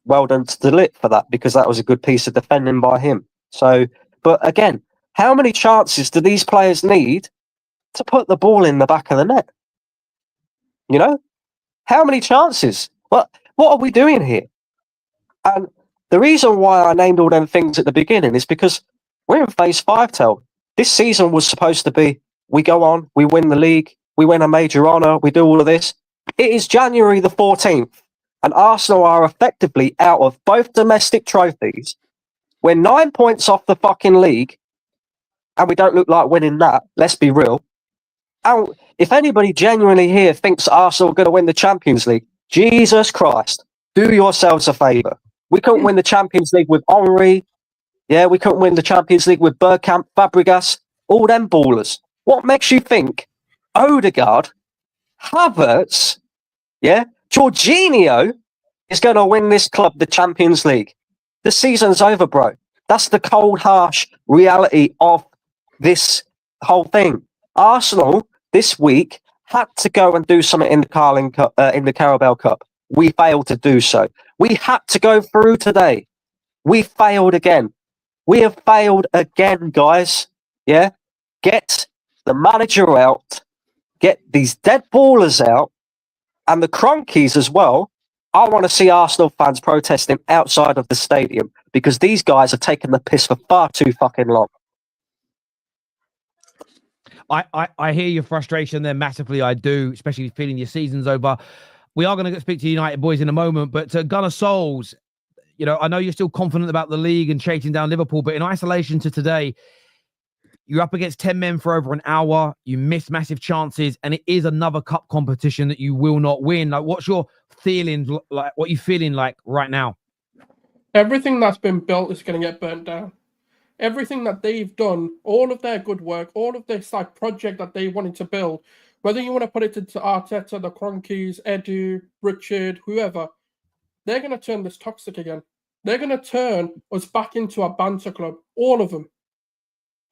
well done to Dalot for that, because that was a good piece of defending by him. So, but again, how many chances do these players need to put the ball in the back of the net? You know, how many chances? What are we doing here? And the reason why I named all them things at the beginning is because we're in phase 5, This season was supposed to be, we go on, we win the league, we win a major honour, we do all of this. It is January the 14th, and Arsenal are effectively out of both domestic trophies. We're 9 points off the fucking league, and we don't look like winning that, let's be real. And if anybody genuinely here thinks Arsenal are going to win the Champions League, Jesus Christ, do yourselves a favour. We couldn't win the Champions League with Henry. Yeah, we couldn't win the Champions League with Bergkamp, Fabregas, all them ballers. What makes you think Odegaard, Havertz, yeah, Jorginho is going to win this club the Champions League? The season's over, bro. That's the cold, harsh reality of this whole thing. Arsenal this week had to go and do something in the Carabao Cup. We failed to do so. We had to go through today. We failed again. We have failed again, guys. Yeah? Get the manager out. Get these dead ballers out. And the Cronkies as well. I want to see Arsenal fans protesting outside of the stadium because these guys are taking the piss for far too fucking long. I hear your frustration there massively. I do, especially feeling your season's over. We are going to speak to United boys in a moment, but Gunnar Souls, you know, I know you're still confident about the league and chasing down Liverpool, but in isolation to today, you're up against 10 men for over an hour. You missed massive chances, and it is another cup competition that you will not win. Like, what's your feelings like? What are you feeling like right now? Everything that's been built is going to get burnt down. Everything that they've done, all of their good work, all of this like project that they wanted to build, whether you want to put it to Arteta, the Cronkies, Edu, Richard, whoever, they're going to turn this toxic again. They're going to turn us back into a banter club, all of them.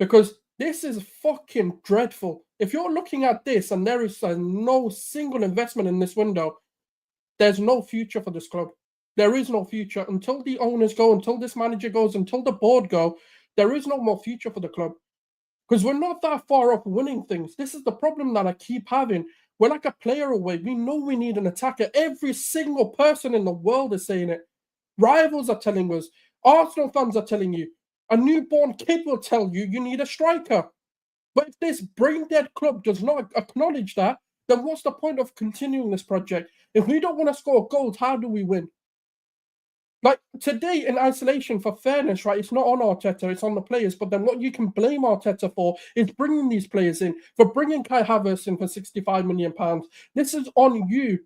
Because this is fucking dreadful. If you're looking at this and there is no single investment in this window, there's no future for this club. There is no future until the owners go, until this manager goes, until the board go. There is no more future for the club. Because we're not that far off winning things. This is the problem that I keep having. We're like a player away. We know we need an attacker. Every single person in the world is saying it. Rivals are telling us. Arsenal fans are telling you. A newborn kid will tell you you need a striker. But if this brain-dead club does not acknowledge that, then what's the point of continuing this project? If we don't want to score goals, how do we win? Like today in isolation, for fairness, right, it's not on Arteta, it's on the players. But then what you can blame Arteta for is bringing these players in, for bringing Kai Havertz in for £65 million. This is on you.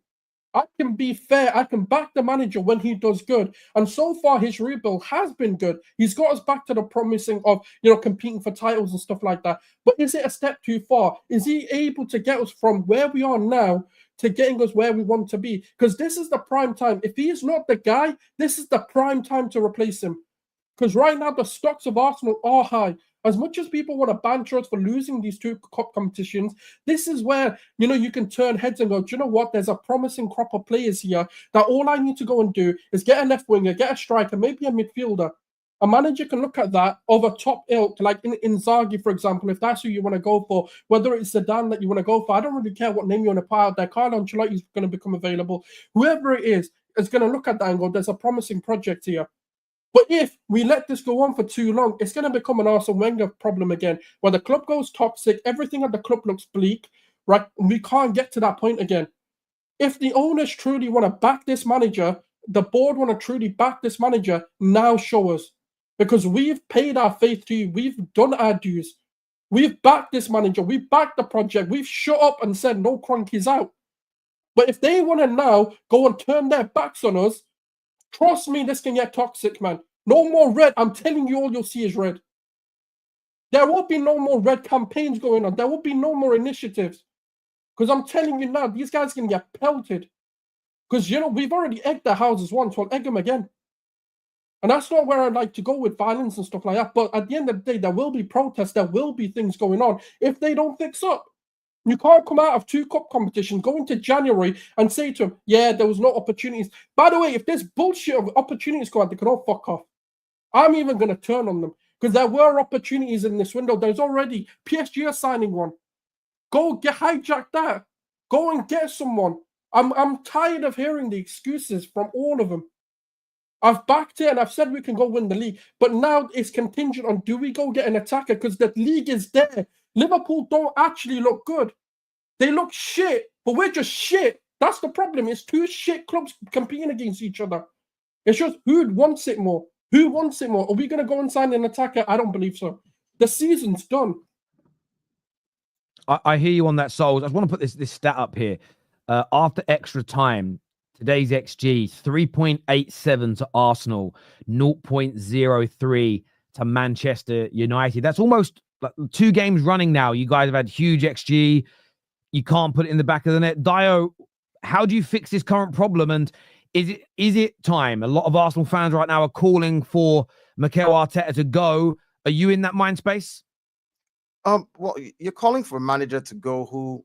I can be fair. I can back the manager when he does good. And so far, his rebuild has been good. He's got us back to the promising of, you know, competing for titles and stuff like that. But is it a step too far? Is he able to get us from where we are now to getting us where we want to be? Because this is the prime time. If he is not the guy, this is the prime time to replace him. Because right now, the stocks of Arsenal are high. As much as people want to banter us for losing these two cup competitions, this is where, you know, you can turn heads and go, do you know what? There's a promising crop of players here that all I need to go and do is get a left winger, get a striker, maybe a midfielder. A manager can look at that over top ilk, like in Inzaghi, for example, if that's who you want to go for, whether it's Zidane that you want to go for. I don't really care what name you want to put out there. Carlo Ancelotti is going to become available. Whoever it is going to look at that and go, there's a promising project here. But if we let this go on for too long, it's going to become an Arsene Wenger problem again, where the club goes toxic, everything at the club looks bleak, right? We can't get to that point again. If the owners truly want to back this manager, the board want to truly back this manager, now show us. Because we've paid our faith to you. We've done our dues. We've backed this manager. We've backed the project. We've shut up and said no Cronkies out. But if they want to now go and turn their backs on us, trust me, this can get toxic, man. No more red. I'm telling you, all you'll see is red. There will be no more red campaigns going on. There will be no more initiatives. Because I'm telling you now, these guys can get pelted. Because, you know, we've already egged their houses once. We'll egg them again. And that's not where I'd like to go with violence and stuff like that. But at the end of the day, there will be protests. There will be things going on if they don't fix up. You can't come out of two cup competitions, go into January and say to them, yeah, there was no opportunities. By the way, if there's bullshit of opportunities go out, they can all fuck off. I'm even going to turn on them because there were opportunities in this window. There's already PSG are signing one. Go hijack that. Go and get someone. I'm tired of hearing the excuses from all of them. I've backed it and I've said we can go win the league. But now it's contingent on do we go get an attacker because the league is there. Liverpool don't actually look good. They look shit, but we're just shit. That's the problem. It's two shit clubs competing against each other. It's just who wants it more? Who wants it more? Are we going to go and sign an attacker? I don't believe so. The season's done. I hear you on that, Souls. I just want to put this stat up here. After extra time, today's XG, 3.87 to Arsenal, 0.03 to Manchester United. That's almost like 2 games running now. You guys have had huge XG. You can't put it in the back of the net. Dayo, how do you fix this current problem? And is it time? A lot of Arsenal fans right now are calling for Mikel Arteta to go. Are you in that mind space? Well, you're calling for a manager to go who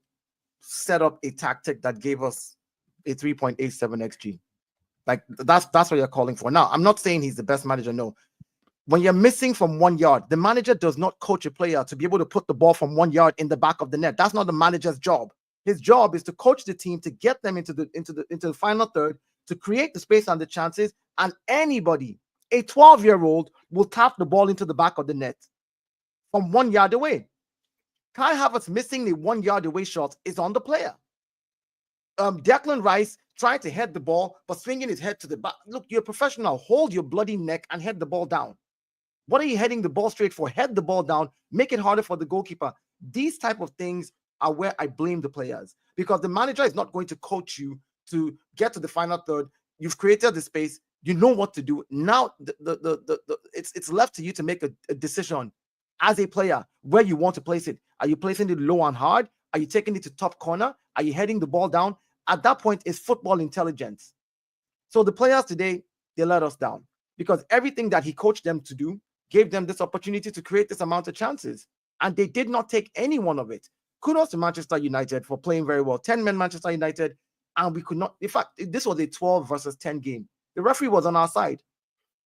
set up a tactic that gave us a 3.87 XG. Like that's what you're calling for. Now, I'm not saying he's the best manager. No. When you're missing from 1 yard, the manager does not coach a player to be able to put the ball from 1 yard in the back of the net. That's not the manager's job. His job is to coach the team to get them into the final third, to create the space and the chances, and anybody, a 12-year-old, will tap the ball into the back of the net from 1 yard away. Kai Havertz missing the 1 yard away shot is on the player. Declan Rice trying to head the ball, but swinging his head to the back. Look, you're a professional. Hold your bloody neck and head the ball down. What are you heading the ball straight for? Head the ball down. Make it harder for the goalkeeper. These type of things are where I blame the players, because the manager is not going to coach you to get to the final third. You've created the space. You know what to do. Now it's left to you to make a decision as a player where you want to place it. Are you placing it low and hard? Are you taking it to top corner? Are you heading the ball down? At that point, it's football intelligence. So the players today, they let us down, because everything that he coached them to do gave them this opportunity to create this amount of chances, and they did not take any one of it. Kudos to Manchester United for playing very well. 10-men Manchester United, and we could not. In fact, this was a 12 versus 10 game. The referee was on our side.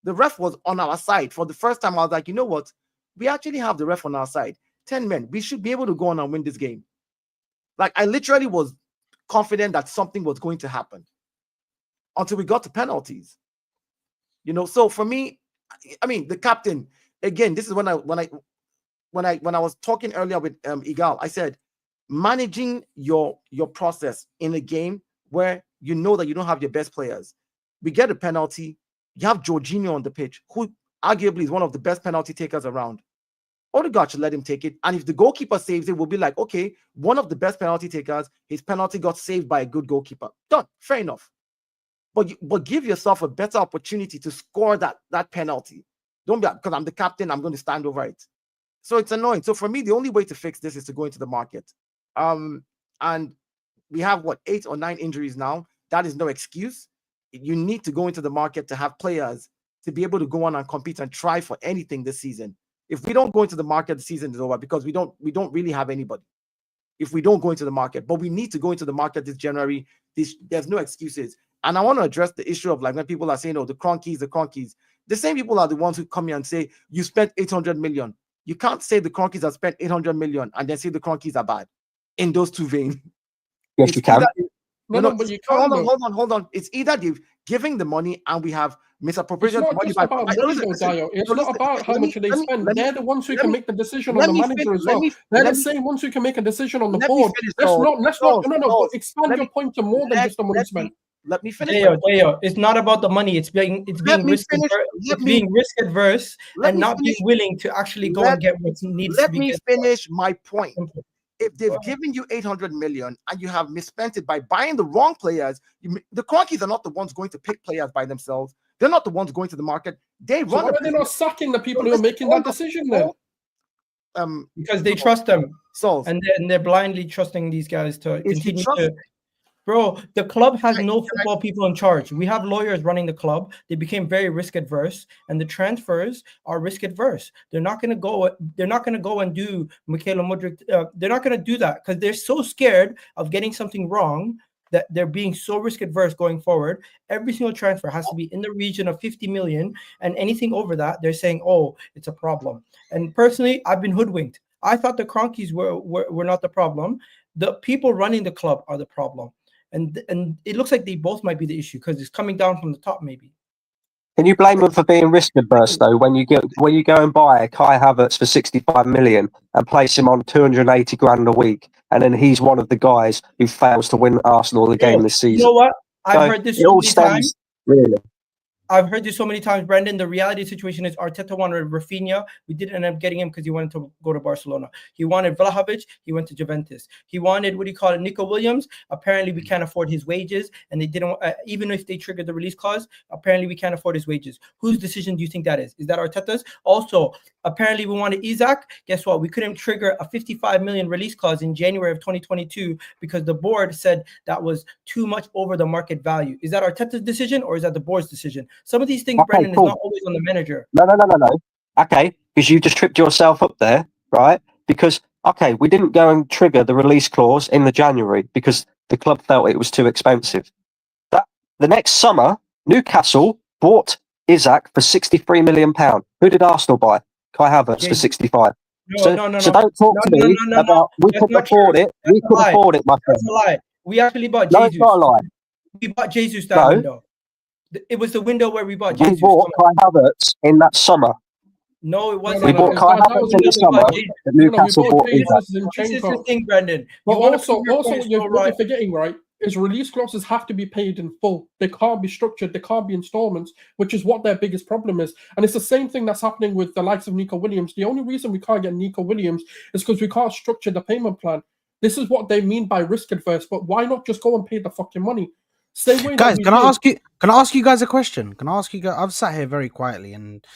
The ref was on our side. For the first time, I was like, you know what? We actually have the ref on our side. 10 men. We should be able to go on and win this game. Like, I literally was confident that something was going to happen until we got to penalties. You know, so for me, I mean, the captain, again, this is when I was talking earlier with Egal, I said, managing your process in a game where you know that you don't have your best players. We get a penalty. You have Jorginho on the pitch, who arguably is one of the best penalty takers around. Odegaard should let him take it. And if the goalkeeper saves it, we'll be like, okay, one of the best penalty takers, his penalty got saved by a good goalkeeper. Done. Fair enough. But give yourself a better opportunity to score that penalty. Don't be, because I'm the captain, I'm going to stand over it. So it's annoying. So for me, the only way to fix this is to go into the market. And we have, 8 or 9 injuries now. That is no excuse. You need to go into the market to have players to be able to go on and compete and try for anything this season. If we don't go into the market, the season is over, because we don't really have anybody. If we don't go into the market, but we need to go into the market this January. There's no excuses. And I want to address the issue of, like, when people are saying, oh, the cronkies. The same people are the ones who come here and say, you spent 800 million. You can't say the cronkies have spent 800 million and then say the cronkies are bad in those two veins. Yes, you can. But you can't. Hold on. It's either they've giving the money and we have misappropriation. It's not just about money, Dayo. It's not about how much they spend. They're the ones who can make the decision on the manager as well. They're the same ones who can make a decision on the board. Let's not expand your point to more than just the money spent. Let me finish. Dayo, it's not about the money. It's being risk adverse and not being willing to actually go and get what needs to be. Let me finish my point. If they've given you 800 million and you have misspent it by buying the wrong players, the cronkies are not the ones going to pick players by themselves. They're not the ones going to the market. They run. Why are they not sacking the people who are making that decision then? Because they trust them. So and they're blindly trusting these guys to continue to. Bro, the club has no football people in charge. We have lawyers running the club. They became very risk adverse, and the transfers are risk adverse. They're not going to go and do Mikel Merino. They're not going to do that because they're so scared of getting something wrong that they're being so risk adverse going forward. Every single transfer has to be in the region of 50 million, and anything over that, they're saying, "Oh, it's a problem." And personally, I've been hoodwinked. I thought the cronkies were not the problem. The people running the club are the problem. And it looks like they both might be the issue because it's coming down from the top, maybe. Can you blame them for being risk adverse though? When you go and buy a Kai Havertz for 65 million and place him on 280 grand a week, and then he's one of the guys who fails to win Arsenal the game this season. You know what? I've heard this so many times. Really. I've heard this so many times, Brendan. The reality situation is Arteta wanted Rafinha. We didn't end up getting him because he wanted to go to Barcelona. He wanted Vlahovic. He went to Juventus. He wanted, Nico Williams. Apparently, we can't afford his wages. And they didn't, even if they triggered the release clause, apparently we can't afford his wages. Whose decision do you think that is? Is that Arteta's? Also, apparently we wanted Isak. Guess what? We couldn't trigger a 55 million release clause in January of 2022 because the board said that was too much over the market value. Is that Arteta's decision or is that the board's decision? Some of these things, okay, Brendan, cool. Is not always on the manager. No. Okay, because you just tripped yourself up there, right? Because, okay, we didn't go and trigger the release clause in the January because the club felt it was too expensive. The next summer, Newcastle bought Isak for £63 million. Who did Arsenal buy? Kai Havertz for 65. So don't talk to me about we could afford it. We could afford it, my friend. That's a lie. We actually bought No, Jesus. it's not a lie. We bought Jesus that window. It was the window where we bought Jesus. We bought Kai Havertz in that summer. No, it wasn't. We bought Kai Havertz in the summer. Newcastle bought This is the thing, Brendan. But also what you're forgetting, right, is release clauses have to be paid in full. They can't be structured. They can't be installments, which is what their biggest problem is. And it's the same thing that's happening with the likes of Nico Williams. The only reason we can't get Nico Williams is because we can't structure the payment plan. This is what they mean by risk adverse. But why not just go and pay the fucking money? Same way, guys. Can I ask you guys a question? Can I ask you guys? I've sat here very quietly and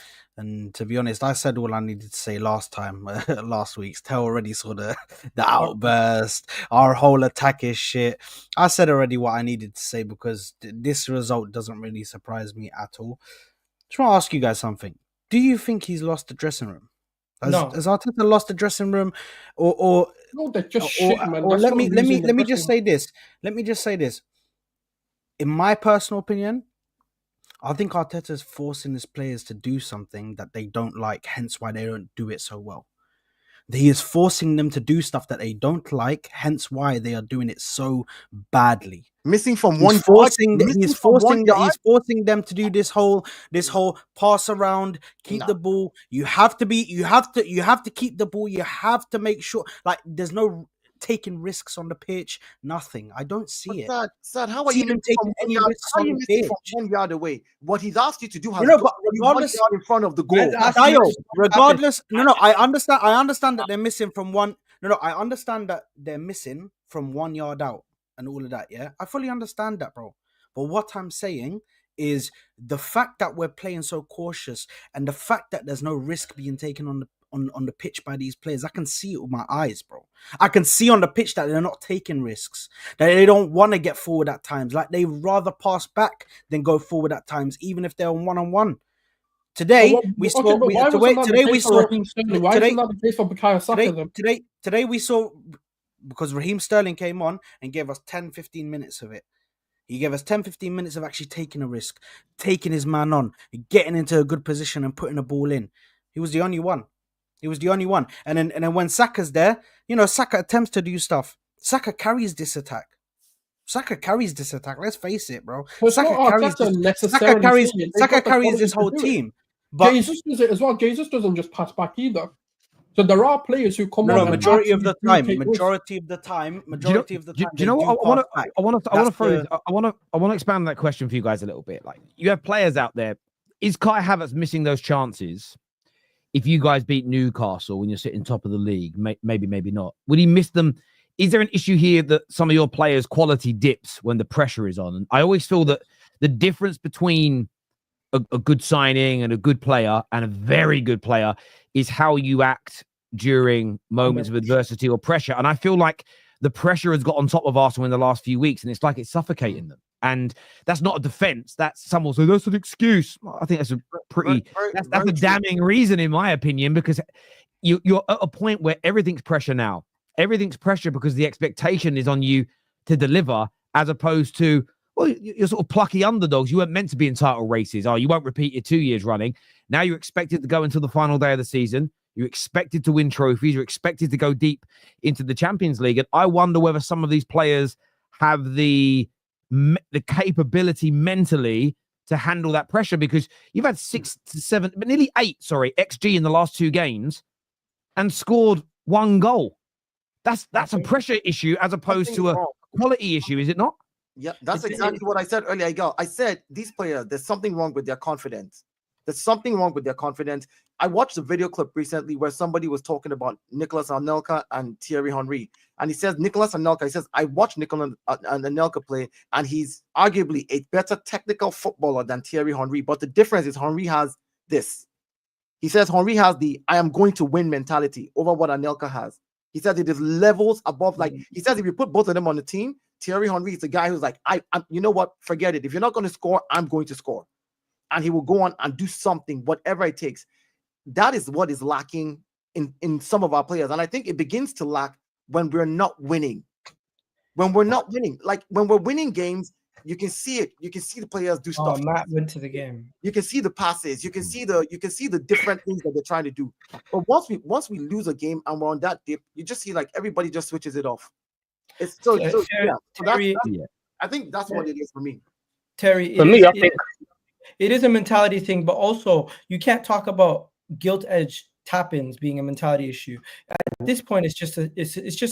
to be honest, I said all I needed to say last time, last week's. Tell already saw the outburst, our whole attack is shit. I said already what I needed to say because this result doesn't really surprise me at all. Just want to ask you guys something. Do you think he's lost the dressing room? Has Arteta lost the dressing room, or no? They're just shit, man. Or let me just say this. Let me just say this. In my personal opinion, I think Arteta's forcing his players to do something that they don't like, hence why they don't do it so well. He is forcing them to do stuff that they don't like, hence why they are doing it so badly. Missing from He's forcing them to do this whole pass around, keep the ball. You have to keep the ball. You have to make sure like there's no taking risks on the pitch, nothing. I don't see it. Sad, how are you taking any risks on the pitch? From 1 yard away. What he's asked you to do has but regardless, 1 yard in front of the goal. Dayo, regardless, I understand that they're missing from one. I understand that they're missing from 1 yard out and all of that. Yeah, I fully understand that, bro. But what I'm saying is the fact that we're playing so cautious and the fact that there's no risk being taken on the pitch by these players. I can see it with my eyes, bro. I can see on the pitch that they're not taking risks, that they don't want to get forward at times. Like they rather pass back than go forward at times, even if they're on one-on-one. Today we saw because Raheem Sterling came on and gave us 10-15 minutes of it. He gave us 10-15 minutes of actually taking a risk, taking his man on, getting into a good position and putting a ball in. He was the only one. And then when Saka's there, Saka attempts to do stuff. Saka carries this attack. Let's face it, bro. Saka carries this whole team. But Jesus does it as well. Jesus doesn't just pass back either. So there are players who come on. Majority of the time. Do you know what? I want to expand on that question for you guys a little bit. Like you have players out there. Is Kai Havertz missing those chances? If you guys beat Newcastle when you're sitting top of the league, maybe not. Would he miss them? Is there an issue here that some of your players' quality dips when the pressure is on? And I always feel that the difference between a good signing and a good player and a very good player is how you act during moments of adversity or pressure. And I feel like the pressure has got on top of Arsenal in the last few weeks, and it's like it's suffocating them. And that's not a defense. That's someone say that's an excuse. I think that's a pretty that's a damning reason, in my opinion, because you're at a point where everything's pressure now. Everything's pressure because the expectation is on you to deliver, as opposed to, well, you're sort of plucky underdogs. You weren't meant to be in title races. You won't repeat it 2 years running. Now you're expected to go until the final day of the season. You're expected to win trophies. You're expected to go deep into the Champions League. And I wonder whether some of these players have the capability mentally to handle that pressure, because you've had 6 to 7, but nearly 8, XG in the last 2 games and scored 1 goal. That's a pressure issue as opposed to a quality issue, is it not? Yeah, that's exactly what I said earlier, Egal. I said these players, there's something wrong with their confidence. I watched a video clip recently where somebody was talking about Nicolas Anelka and Thierry Henry. And he says, I watched Nicolas Anelka play, and he's arguably a better technical footballer than Thierry Henry. But the difference is Henry has this. He says Henry has the I am going to win mentality over what Anelka has. He says it is levels above. Like he says, if you put both of them on the team, Thierry Henry is the guy who's like, I'm you know what? Forget it. If you're not going to score, I'm going to score. And he will go on and do something, whatever it takes. That is what is lacking in some of our players. And I think it begins to lack when we're not winning. Like when we're winning games, You can see it. You can see the players do Oh, stuff. Matt went to the game. You can see the passes. You can see the different things that they're trying to do. But once we lose a game and we're on that dip, you just see like everybody just switches it off. It's so yeah. So I think that's what it is for me. Terry, For me, I think it is a mentality thing, but also you can't talk about gilt edge tap-ins being a mentality issue. At this point, it's just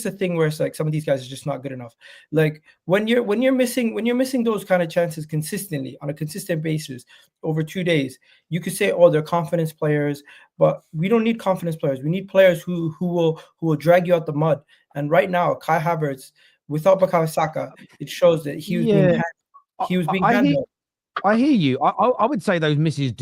a thing where it's like some of these guys are just not good enough. Like when you're missing those kind of chances consistently on a consistent basis over 2 days, you could say, oh, they're confidence players, but we don't need confidence players. We need players who will drag you out the mud. And right now, Kai Havertz, without Bukayo Saka, it shows that he was being handled. I hear you. I would say those misses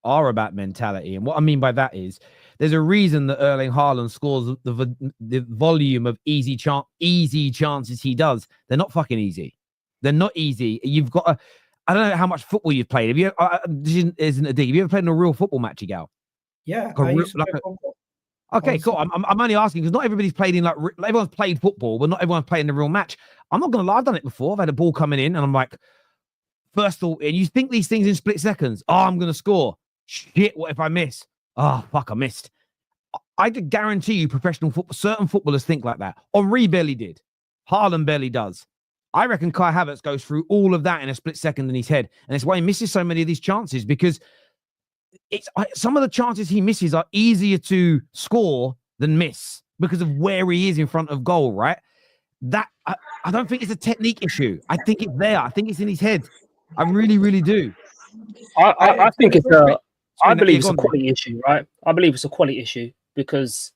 are about mentality, and what I mean by that is there's a reason that Erling Haaland scores the volume of easy chances he does. They're not fucking easy. They're not easy. You've got I don't know how much football you've played. Have you? This isn't a dig. Have you ever played in a real football match, Egal? Yeah. Okay, cool. I'm only asking because not everybody's played in like everyone's played football, but not everyone's played in a real match. I'm not gonna lie, I've done it before. I've had a ball coming in, and I'm like, first of all, and you think these things in split seconds. Oh, I'm gonna score. Shit, what if I miss? Oh, fuck, I missed. I could guarantee you certain footballers think like that. Henry barely did. Haaland barely does. I reckon Kai Havertz goes through all of that in a split second in his head. And it's why he misses so many of these chances, because some of the chances he misses are easier to score than miss because of where he is in front of goal, right? That I don't think it's a technique issue. I think it's there. I think it's in his head. I really, really do. I think it's I believe it's a quality issue, right? I believe it's a quality issue because,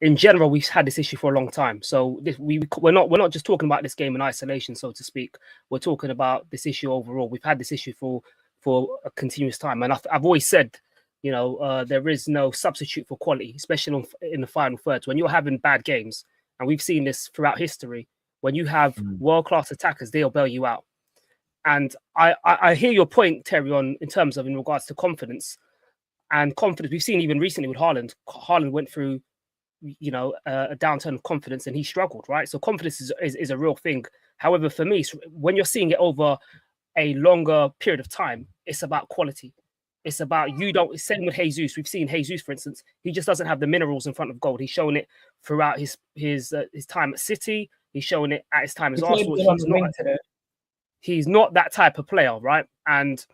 in general, we've had this issue for a long time. So we're not just talking about this game in isolation, so to speak. We're talking about this issue overall. We've had this issue for a continuous time, and I've always said, there is no substitute for quality, especially in the final thirds when you're having bad games, and we've seen this throughout history. When you have world-class attackers, they'll bail you out. And I hear your point, Terry, in terms of in regards to confidence. And confidence, we've seen even recently with Haaland. Haaland went through, a downturn of confidence and he struggled, right? So confidence is a real thing. However, for me, when you're seeing it over a longer period of time, it's about quality. It's about same with Jesus. We've seen Jesus, for instance, he just doesn't have the minerals in front of goal. He's shown it throughout his time at City. He's shown it at his time as Arsenal. He's not that type of player, right? And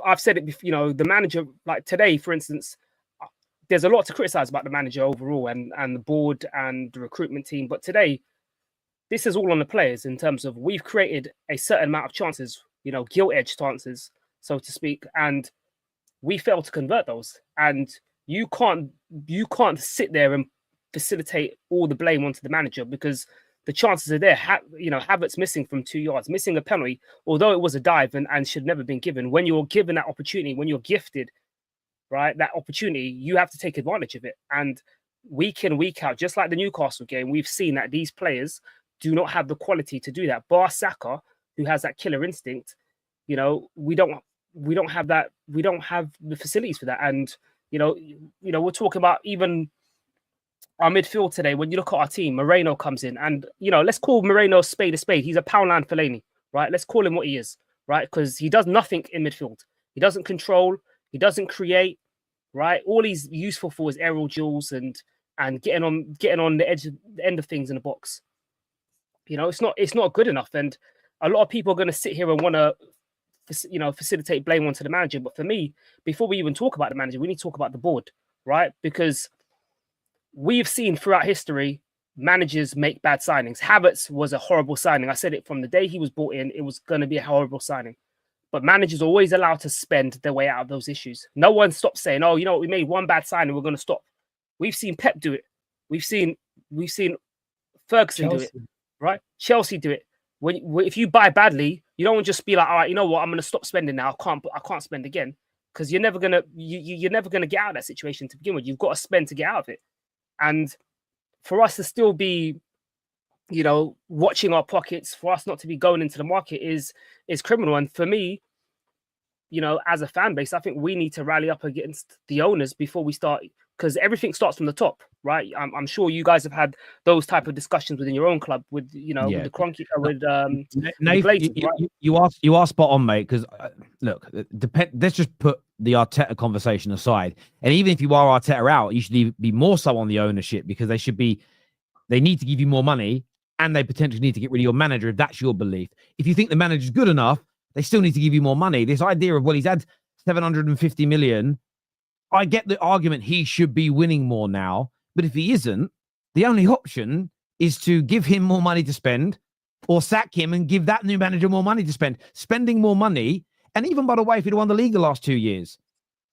I've said it before, the manager, like today, for instance, there's a lot to criticize about the manager overall and the board and the recruitment team. But today, this is all on the players in terms of we've created a certain amount of chances, gilt-edged chances, so to speak, and we fail to convert those. And you can't sit there and facilitate all the blame onto the manager because the chances are there. Havertz missing from 2 yards, missing a penalty, although it was a dive and should never been given. When you're given that opportunity, when you're gifted, right, that opportunity, you have to take advantage of it. And week in, week out, just like the Newcastle game, we've seen that these players do not have the quality to do that. Bar Saka, who has that killer instinct, we don't have that. We don't have the facilities for that. And we're talking about even our midfield today. When you look at our team, Moreno comes in, and let's call Moreno a spade. He's a Poundland Fellaini, right? Let's call him what he is, right? Because he does nothing in midfield. He doesn't control. He doesn't create, right? All he's useful for is aerial duels and getting on the end of things in the box. It's not good enough, and a lot of people are going to sit here and want to, facilitate blame onto the manager. But for me, before we even talk about the manager, we need to talk about the board, right? Because we've seen throughout history, managers make bad signings. Havertz was a horrible signing. I said it from the day he was brought in, it was going to be a horrible signing. But managers are always allowed to spend their way out of those issues. No one stops saying, oh, we made one bad signing, we're going to stop. We've seen Pep do it. We've seen Ferguson do it, right? Chelsea do it. If you buy badly, you don't just be like, all right, you know what, I'm going to stop spending now. I can't spend again, because you're never gonna get out of that situation to begin with. You've got to spend to get out of it. And for us to still be, watching our pockets, for us not to be going into the market is criminal. And for me, as a fan base, I think we need to rally up against the owners before we start, because everything starts from the top. right? I'm sure you guys have had those type of discussions within your own club with, you know, with the Cronky, with Nate, Glazers, right? you are spot on, mate. Because look, let's just put the Arteta conversation aside, and even if you are Arteta out, you should be more so on the ownership, because they need to give you more money, and they potentially need to get rid of your manager if that's your belief. If you think the manager's good enough, they still need to give you more money. This idea of, well, he's had 750 million. I get the argument he should be winning more now, but if he isn't, the only option is to give him more money to spend, or sack him and give that new manager more money to spend. Spending more money, and even, by the way, if he'd won the league the last 2 years,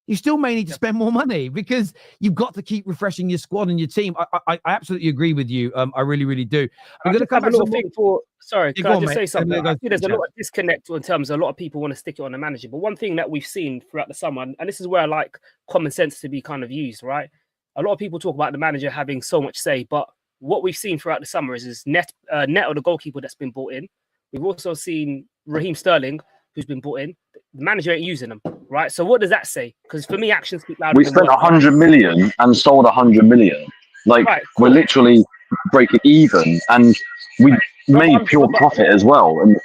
you still may need to spend more money, because you've got to keep refreshing your squad and your team. I absolutely agree with you. I really, really do. I'm going to come have back a little thing for. Sorry, can I just say something? I think there's a lot of disconnect in terms of a lot of people want to stick it on the manager. But one thing that we've seen throughout the summer, and this is where I like common sense to be kind of used, right? A lot of people talk about the manager having so much say, but what we've seen throughout the summer is Neto, the goalkeeper that's been brought in. We've also seen Raheem Sterling, who's been brought in. The manager ain't using them, right? So what does that say? Because for me, actions speak louder. We spent 100 million and sold 100 million. Like, right, cool. We're literally breaking even, and we made pure profit as well. And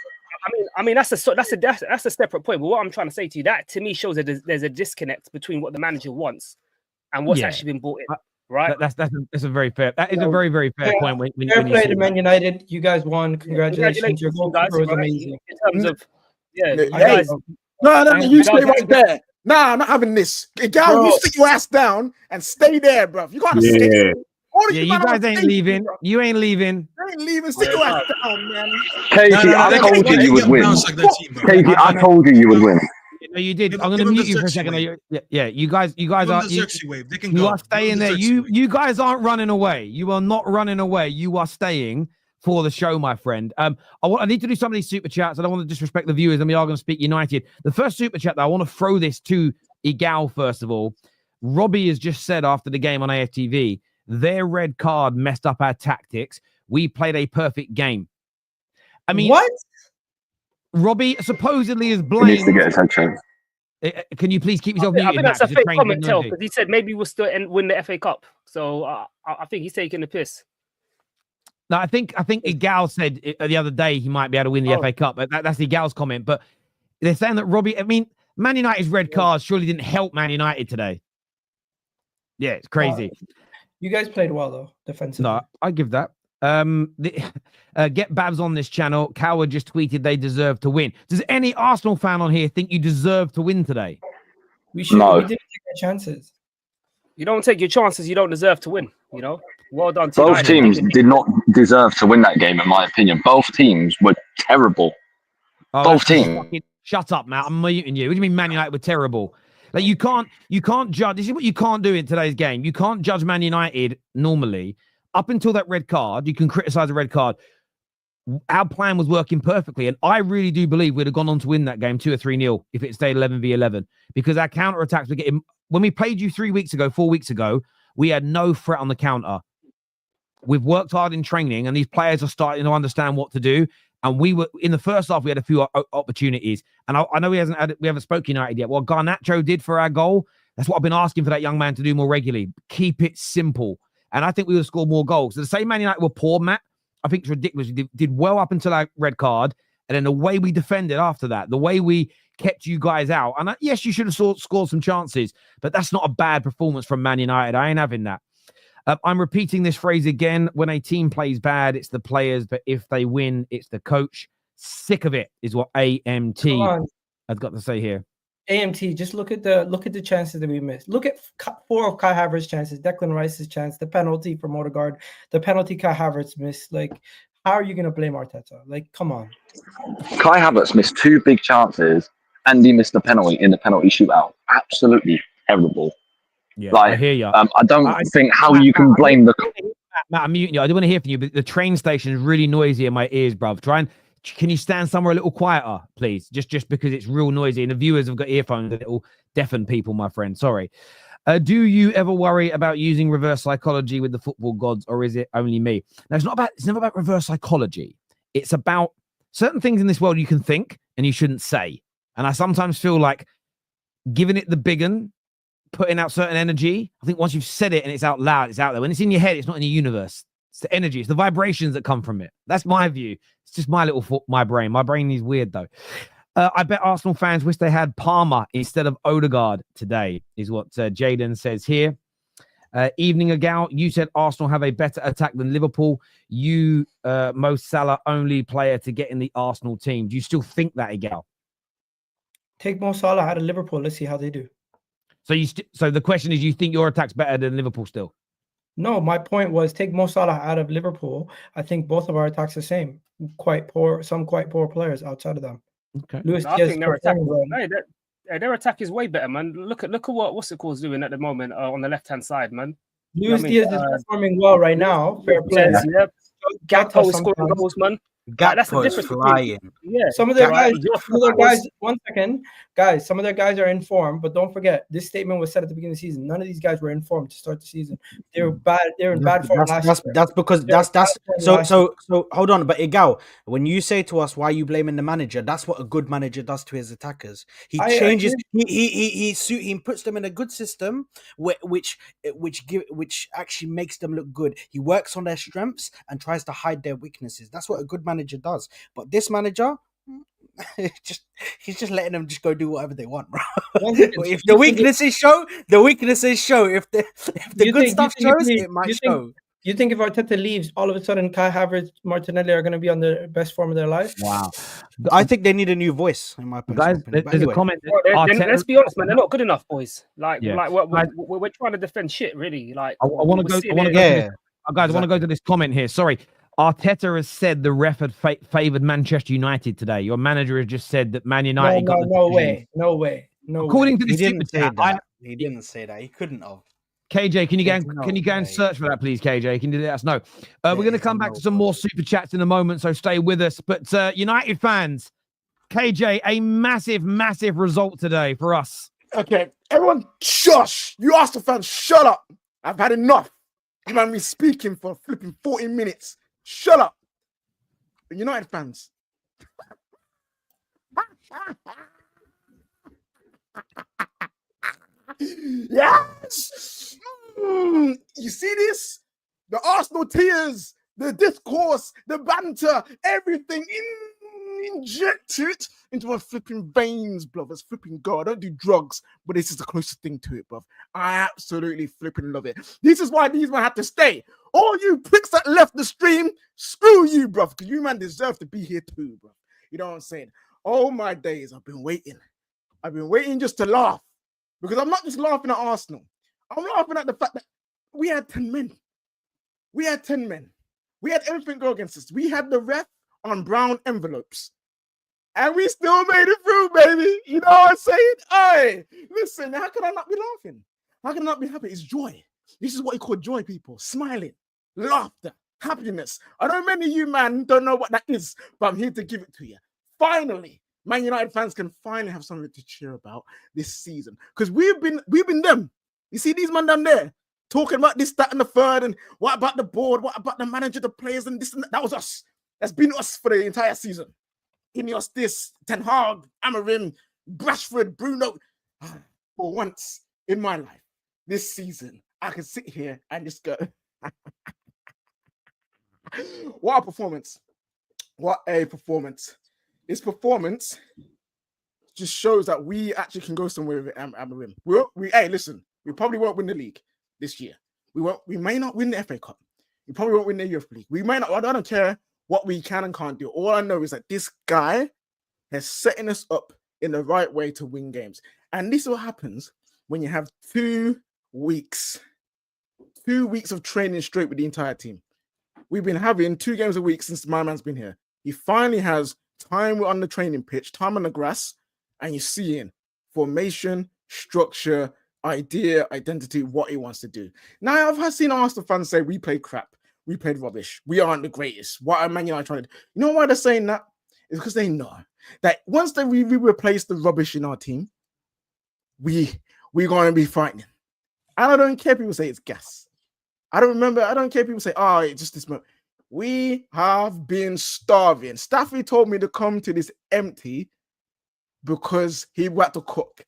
I mean that's a separate point. But what I'm trying to say to you, that to me shows that there's a disconnect between what the manager wants and what's actually been brought in. Right, that's a very fair. That is a very, very fair point. When fair you play to Man United. You guys won. Congratulations. Your goalkeeper was amazing. In terms of No, you stay right there. Nah, I'm not having this. Egal, you sit your ass down and stay there, bro. You gotta stay. You guys ain't leaving. You ain't leaving. You ain't leaving. Sit your ass down, man. KG, I told you would win. KG, I told you would win. No, you did. I'm going to mute you for a second. You guys are. You are staying there. You guys aren't running away. You are not running away. You are staying for the show, my friend. I need to do some of these super chats. I don't want to disrespect the viewers, and we are going to speak United. The first super chat, though, I want to throw this to Egal first of all. Robbie has just said after the game on AFTV, their red card messed up our tactics. We played a perfect game. I mean, what? Robbie supposedly is blamed. He needs to get attention. Can you please keep yourself muted? I think that's a fake comment, Tel, because he said maybe we'll still win the FA Cup. So I think he's taking the piss. No, I think Egal said the other day he might be able to win the FA Cup. But that's Egal's comment. But they're saying that Robbie, I mean, Man United's red cards surely didn't help Man United today. Yeah, it's crazy. You guys played well, though, defensively. No, I give that. Get Babs on this channel. Coward just tweeted they deserve to win. Does any Arsenal fan on here think you deserve to win today? We should. No. We didn't take our chances. You don't take your chances, you don't deserve to win. You know, well done. Both teams did not deserve to win that game, in my opinion. Both teams were terrible. Both teams. Shut up, Matt. I'm muting you. What do you mean Man United were terrible? Like you can't judge. This is what you can't do in today's game. You can't judge Man United normally. Up until that red card, you can criticize a red card. Our plan was working perfectly, and I really do believe we'd have gone on to win that game 2 or 3-0 if it stayed 11v11, because our counter attacks were getting. When we played you 4 weeks ago, we had no threat on the counter. We've worked hard in training, and these players are starting to understand what to do. And we were in the first half, we had a few opportunities, and I know we haven't spoken United yet. What Garnacho did for our goal, that's what I've been asking for that young man to do more regularly. Keep it simple. And I think we would have scored more goals. So the same Man United were poor, Matt. I think it's ridiculous. We did well up until that red card. And then the way we defended after that, the way we kept you guys out. And yes, you should have scored some chances, but that's not a bad performance from Man United. I ain't having that. I'm repeating this phrase again. When a team plays bad, it's the players. But if they win, it's the coach. Sick of it is what AMT has got to say here. AMT, just look at the chances that we missed. Look at 4 of Kai Havertz's chances, Declan Rice's chance, the penalty from Odegaard, the penalty Kai Havertz missed. Like, how are you going to blame Arteta? Like, come on. Kai Havertz missed 2 big chances, and he missed the penalty in the penalty shootout. Absolutely terrible. Yeah, I hear you. I don't think how you can blame the. Matt, I'm muting you. I do want to hear from you, but the train station is really noisy in my ears, bruv. Can you stand somewhere a little quieter, please? Just because it's real noisy, and the viewers have got earphones that will deafen people, my friend. Sorry. Do you ever worry about using reverse psychology with the football gods, or is it only me? Now, it's never about reverse psychology. It's about certain things in this world you can think and you shouldn't say. And I sometimes feel like giving it the big un putting out certain energy. I think once you've said it and it's out loud, it's out there. When it's in your head, it's not in the universe. It's the energy, it's the vibrations that come from it. That's my view. It's just my brain. My brain is weird though. I bet Arsenal fans wish they had Palmer instead of Odegaard today, is what Jaden says here. Evening Egal, you said Arsenal have a better attack than Liverpool. You, Mo Salah, only player to get in the Arsenal team. Do you still think that, Egal? Take Mo Salah out of Liverpool. Let's see how they do. So so the question is, you think your attack's better than Liverpool still? No, my point was take Mo Salah out of Liverpool. I think both of our attacks are the same. Quite poor players outside of them. Okay. Luis I Diaz think their attack is way better, man. Look at what's it called doing at the moment on the left hand side, man. Luis Diaz is performing well right now. Fair play. Yep. Gakpo is scoring goals, man. That's the difference. Some of their guys. One second, guys. Some of their guys are in form, but don't forget this statement was said at the beginning of the season. None of these guys were in form to start the season. They were bad. They were in bad form last year. That's because so hold on. But Egal, when you say to us, why are you blaming the manager? That's what a good manager does to his attackers. He changes. He puts them in a good system, which actually makes them look good. He works on their strengths and tries to hide their weaknesses. That's what a good manager does. But this manager, he's just letting them just go do whatever they want, bro. If the weaknesses show, the weaknesses show. If the good stuff shows, it might show. You think if Arteta leaves, all of a sudden Kai Havertz, Martinelli are going to be on the best form of their life? Wow. I think they need a new voice, in my opinion. Guys, there's a comment. Let's be honest, man. They're not good enough, boys. We're trying to defend shit, really. Like, I want to go. Guys, I want to go to this comment here. Sorry. Arteta has said the ref had favoured Manchester United today. Your manager has just said that Man United got the decision. No way. According to this, he didn't say that. He didn't say that. He couldn't have. KJ, can you go and search for that, please, KJ? Can you let us know? We're going to come back to some more super chats in a moment, so stay with us. But United fans, KJ, a massive, massive result today for us. Okay, everyone, shush! You Arsenal fans, shut up! I've had enough. You mind me speaking for flipping 40 minutes? Shut up! United fans. Yes! You see this? The Arsenal tears, the discourse, the banter, everything injected into my flipping veins, bruv. It's flipping God. I don't do drugs, but this is the closest thing to it, bruv. I absolutely flipping love it. This is why these men had to stay. All you pricks that left the stream, screw you, bruv, because you man deserve to be here too, bruv. You know what I'm saying? All my days, I've been waiting. I've been waiting just to laugh, because I'm not just laughing at Arsenal. I'm laughing at the fact that we had 10 men. We had 10 men. We had everything go against us. We had the ref on brown envelopes. And we still made it through, baby. You know what I'm saying? Hey, listen, how can I not be laughing? How can I not be happy? It's joy. This is what you call joy, people. Smiling, laughter, happiness. I know many of you, man, don't know what that is, but I'm here to give it to you. Finally, Man United fans can finally have something to cheer about this season. Because we've been them. You see these men down there talking about this, that, and the third, and what about the board? What about the manager, the players, and this and that? That was us. That's been us for the entire season. Ineos, this, Ten Hag, Amorim, Rashford, Bruno. For once in my life, this season, I can sit here and just go, what a performance. What a performance. This performance just shows that we actually can go somewhere with Amorim. Hey, listen, we probably won't win the league this year. We may not win the FA Cup. We probably won't win the Youth League. We may not, I don't care what we can and can't do. All I know is that this guy has setting us up in the right way to win games. And this is what happens when you have 2 weeks of training straight with the entire team. We've been having 2 games a week since my man's been here. He finally has time on the training pitch, time on the grass, and you're seeing formation, structure, idea, identity, what he wants to do. Now, I've seen Arsenal fans say we played crap. We played rubbish. We aren't the greatest. What are Man United trying to do? You know why they're saying that? It's because they know that once we replace the rubbish in our team, we're going to be fighting. And I don't care if people say it's gas. I don't care if people say, oh, it's just this moment. We have been starving. Staffy told me to come to this empty because he had to cook.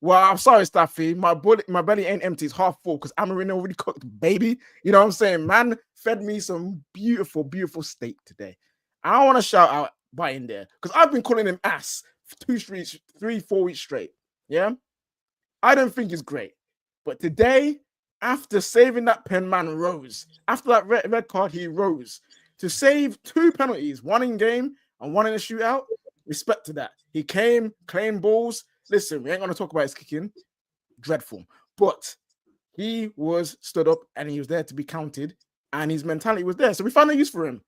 Well, I'm sorry, Staffy. My belly ain't empty. It's half full because Marino already cooked, baby. You know what I'm saying? Man fed me some beautiful, beautiful steak today. I want to shout out Bayern there because I've been calling him ass for 4 weeks straight. Yeah, I don't think he's great, but today, after saving that pen, man rose. After that red card, he rose to save 2 penalties, 1 in game and 1 in a shootout. Respect to that. He came, claimed balls. Listen, we ain't going to talk about his kicking. Dreadful. But he was stood up and he was there to be counted and his mentality was there. So we found a use for him.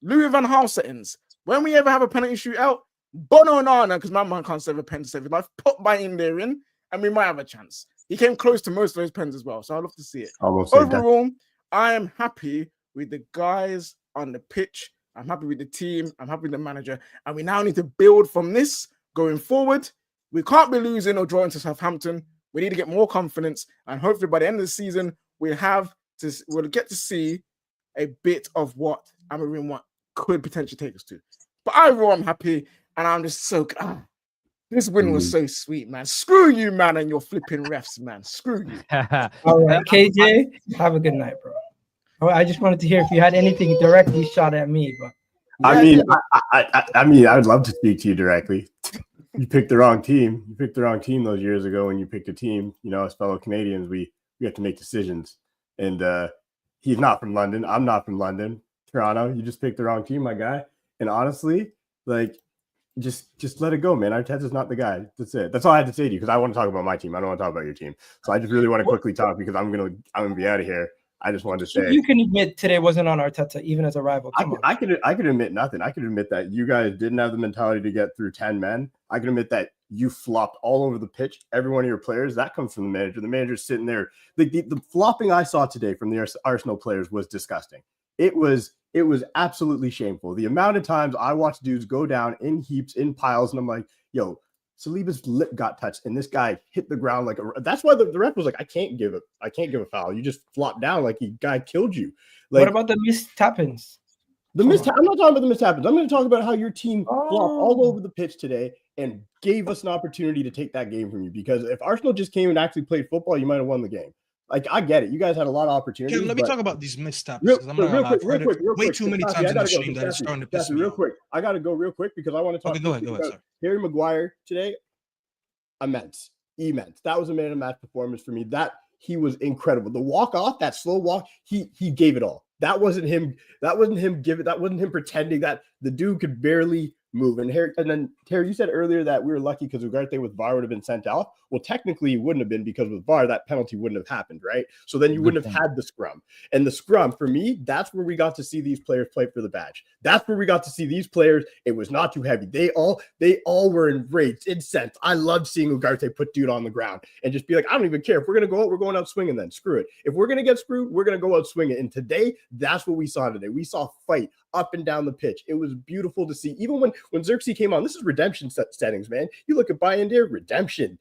Louis van Gaal settings. When we ever have a penalty shootout, Bono Nana, because my man can't save a pen to save his life, put Bayern there in and we might have a chance. He came close to most of those pens as well. So I'd love to see it. Overall, I am happy with the guys on the pitch. I'm happy with the team. I'm happy with the manager. And we now need to build from this going forward. We can't be losing or drawing to Southampton. We need to get more confidence. And hopefully by the end of the season, we'll get to see a bit of what Amorim could potentially take us to. But overall, I'm happy. And I'm just so... this win was so sweet, man. Screw you, man, and your flipping refs, man. Screw you. All right, KJ, have a good night, bro. I just wanted to hear if you had anything directly shot at me, but I mean, I would love to speak to you directly. You picked the wrong team. You picked the wrong team those years ago when you picked a team. You know, as fellow Canadians, we have to make decisions. And he's not from London. I'm not from London. Toronto, you just picked the wrong team, my guy. And honestly, like, just let it go, man. Arteta's not the guy. That's it. That's all I had to say to you because I want to talk about my team. I don't want to talk about your team. So I just really want to quickly talk because I'm gonna be out of here. I just wanted to say you can admit today wasn't on Arteta, even as a rival. I could admit nothing. I could admit that you guys didn't have the mentality to get through 10 men. I can admit that you flopped all over the pitch. Every one of your players, that comes from the manager. The manager's sitting there. The flopping I saw today from the Arsenal players was disgusting. It was absolutely shameful. The amount of times I watched dudes go down in heaps, in piles, and I'm like, yo, Saliba's lip got touched, and this guy hit the ground like a. That's why the ref was like, I can't give a foul. You just flopped down like the guy killed you. Like, what about the missed tap-ins? I'm not talking about the missed tap-ins. I'm going to talk about how your team flopped all over the pitch today and gave us an opportunity to take that game from you. Because if Arsenal just came and actually played football, you might have won the game. Like, I get it. You guys had a lot of opportunities. Let me talk about these missteps. Real quick. Way too many times in the stream that it's starting to piss me off. Quick. I got to go real quick because I want to talk about Harry Maguire today. Immense. That was a man of match performance for me. That he was incredible. The walk off, that slow walk, he gave it all. That wasn't him pretending that the dude could barely move. And then Terry, you said earlier that we were lucky because Ugarte with VAR would have been sent off. Well, technically, it wouldn't have been because with VAR, that penalty wouldn't have happened, right? So then you wouldn't have had the scrum. And the scrum, for me, that's where we got to see these players play for the badge. That's where we got to see these players. It was not too heavy. They all were enraged, incensed. I loved seeing Ugarte put dude on the ground and just be like, I don't even care. If we're going to go out, we're going out swinging then. Screw it. If we're going to get screwed, we're going to go out swinging. And today, that's what we saw today. We saw fight up and down the pitch. It was beautiful to see. Even when Zirkzee came on, this is redemption settings, man. You look at Bayern there, redemption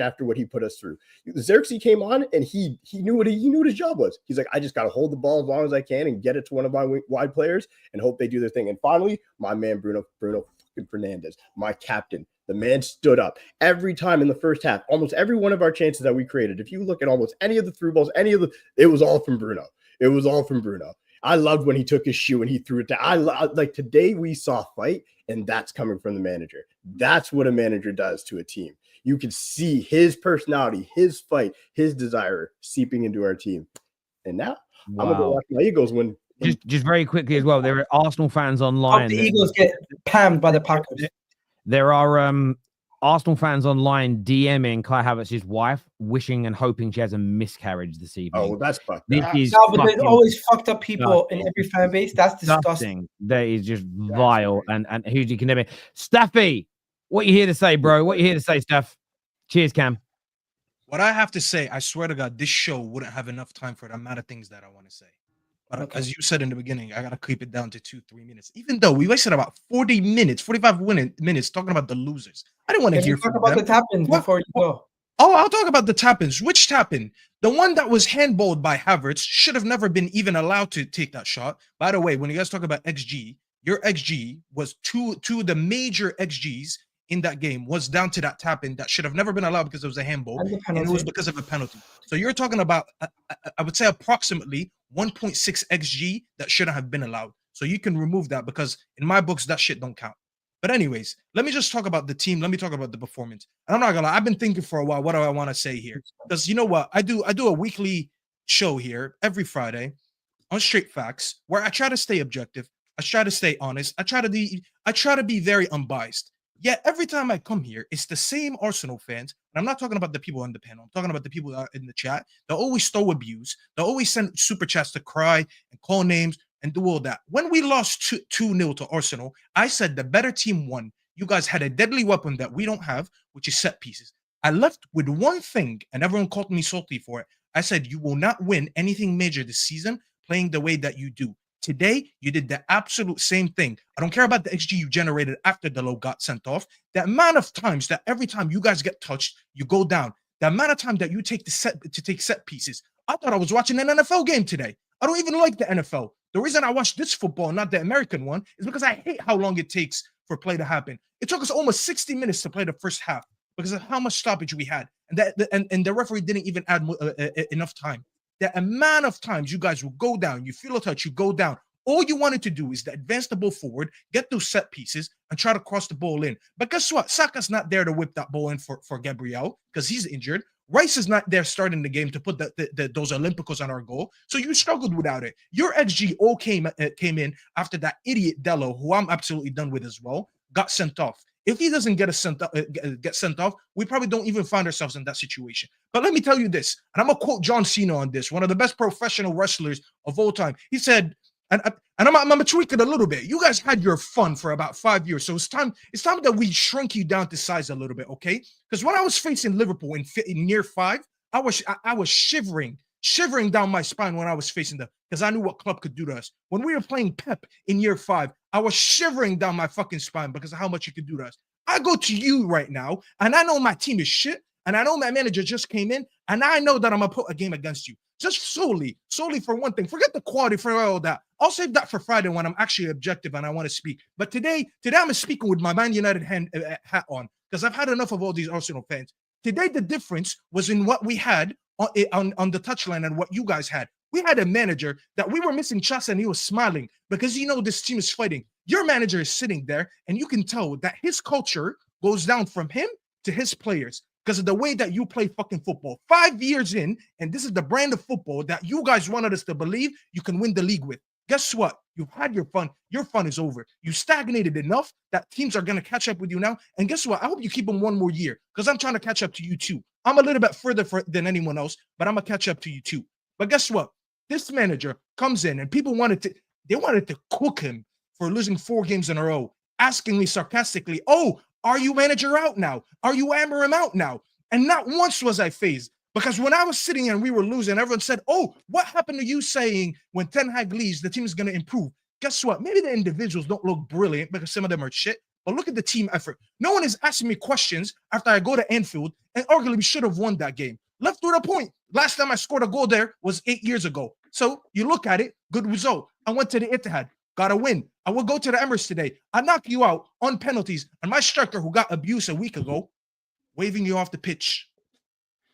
after what he put us through. Zirkzee came on and he knew what his job was. He's like, I just got to hold the ball as long as I can and get it to one of my wide players and hope they do their thing. And finally, my man Bruno Fernandes, my captain. The man stood up every time in the first half. Almost every one of our chances that we created. If you look at almost any of the through balls, it was all from Bruno. It was all from Bruno. I loved when he took his shoe and he threw it down. Like today we saw fight, and that's coming from the manager. That's what a manager does to a team. You can see his personality, his fight, his desire seeping into our team. And now I'm gonna go watch my Eagles win. Just very quickly as well, there are Arsenal fans online. The Eagles get pammed by the Packers. There are Arsenal fans online DMing Kai Havertz's wife, wishing and hoping she has a miscarriage this evening. Oh, that's fucked up. There's always fucked up people in every fan base. That's disgusting. That is just vile and hugely condemning. Staffy, what you here to say, bro? What you here to say, Staff? Cheers, Cam. What I have to say, I swear to God, this show wouldn't have enough time for the amount of things that I want to say. But as you said in the beginning, I got to keep it down to 2-3 minutes. Even though we wasted about 45 minutes talking about the losers. I didn't want to hear talk about the tap-ins before you go. Oh, I'll talk about the tap-ins. Which tap-in? The one that was handballed by Havertz should have never been even allowed to take that shot. By the way, when you guys talk about XG, your XG was two of the major XGs in that game was down to that tap in that should have never been allowed because it was a handball, and it was because of a penalty. So you're talking about, I would say, approximately 1.6 xg that shouldn't have been allowed. So you can remove that because in my books that shit don't count. But anyways, let me just talk about the team. Let me talk about the performance. And I'm not gonna lie, I've been thinking for a while, what do I want to say here? Because you know what? I do a weekly show here every Friday on Straight Facts where I try to stay objective. I try to stay honest. I try to be very unbiased. Yet every time I come here, it's the same Arsenal fans. And I'm not talking about the people on the panel. I'm talking about the people that are in the chat. They'll always throw abuse. They'll always send super chats to cry and call names and do all that. When we lost 2-0 to Arsenal, I said the better team won. You guys had a deadly weapon that we don't have, which is set pieces. I left with one thing, and everyone called me salty for it. I said, you will not win anything major this season playing the way that you do. Today, you did the absolute same thing. I don't care about the XG you generated after Dalot got sent off. The amount of times that every time you guys get touched, you go down. The amount of time that you take set pieces. I thought I was watching an NFL game today. I don't even like the NFL. The reason I watch this football, not the American one, is because I hate how long it takes for play to happen. It took us almost 60 minutes to play the first half because of how much stoppage we had. And the referee didn't even add enough time. The amount of times you guys will go down, you feel a touch, you go down. All you wanted to do is to advance the ball forward, get those set pieces, and try to cross the ball in. But guess what? Saka's not there to whip that ball in for Gabriel because he's injured. Rice is not there starting the game to put those Olympicos on our goal. So you struggled without it. Your XG all came in after that idiot Dalot, who I'm absolutely done with as well, got sent off. If he doesn't get sent off, we probably don't even find ourselves in that situation. But let me tell you this, and I'm going to quote John Cena on this, one of the best professional wrestlers of all time. He said, and I'm going to tweak it a little bit. You guys had your fun for about 5 years. So it's time that we shrink you down to size a little bit, okay? Because when I was facing Liverpool in year 5, I was shivering down my spine when I was facing them because I knew what club could do to us. When we were playing Pep in year 5, I was shivering down my fucking spine because of how much you could do to us. I go to you right now, and I know my team is shit, and I know my manager just came in, and I know that I'm going to put a game against you. Just solely for one thing. Forget the quality, for all that. I'll save that for Friday when I'm actually objective and I want to speak. But today I'm speaking with my Man United hat on because I've had enough of all these Arsenal fans. Today, the difference was in what we had on the touchline and what you guys had. We had a manager that we were missing shots and he was smiling because this team is fighting. Your manager is sitting there and you can tell that his culture goes down from him to his players because of the way that you play fucking football. 5 years in, and this is the brand of football that you guys wanted us to believe you can win the league with. Guess what? You've had your fun. Your fun is over. You stagnated enough that teams are going to catch up with you now. And guess what? I hope you keep them one more year because I'm trying to catch up to you too. I'm a little bit further than anyone else, but I'm going to catch up to you too. But guess what? This manager comes in and people wanted to cook him for losing 4 games in a row, asking me sarcastically, oh, are you manager out now? Are you Amarim out now? And not once was I phased. Because when I was sitting and we were losing, everyone said, oh, what happened to you saying when Ten Hag leaves, the team is going to improve? Guess what? Maybe the individuals don't look brilliant because some of them are shit, but look at the team effort. No one is asking me questions after I go to Anfield and arguably should have won that game. Left with a point. Last time I scored a goal there was 8 years ago. So you look at it, good result. I went to the Etihad, got a win. I will go to the Emirates today. I knock you out on penalties, and my striker who got abused a week ago, waving you off the pitch.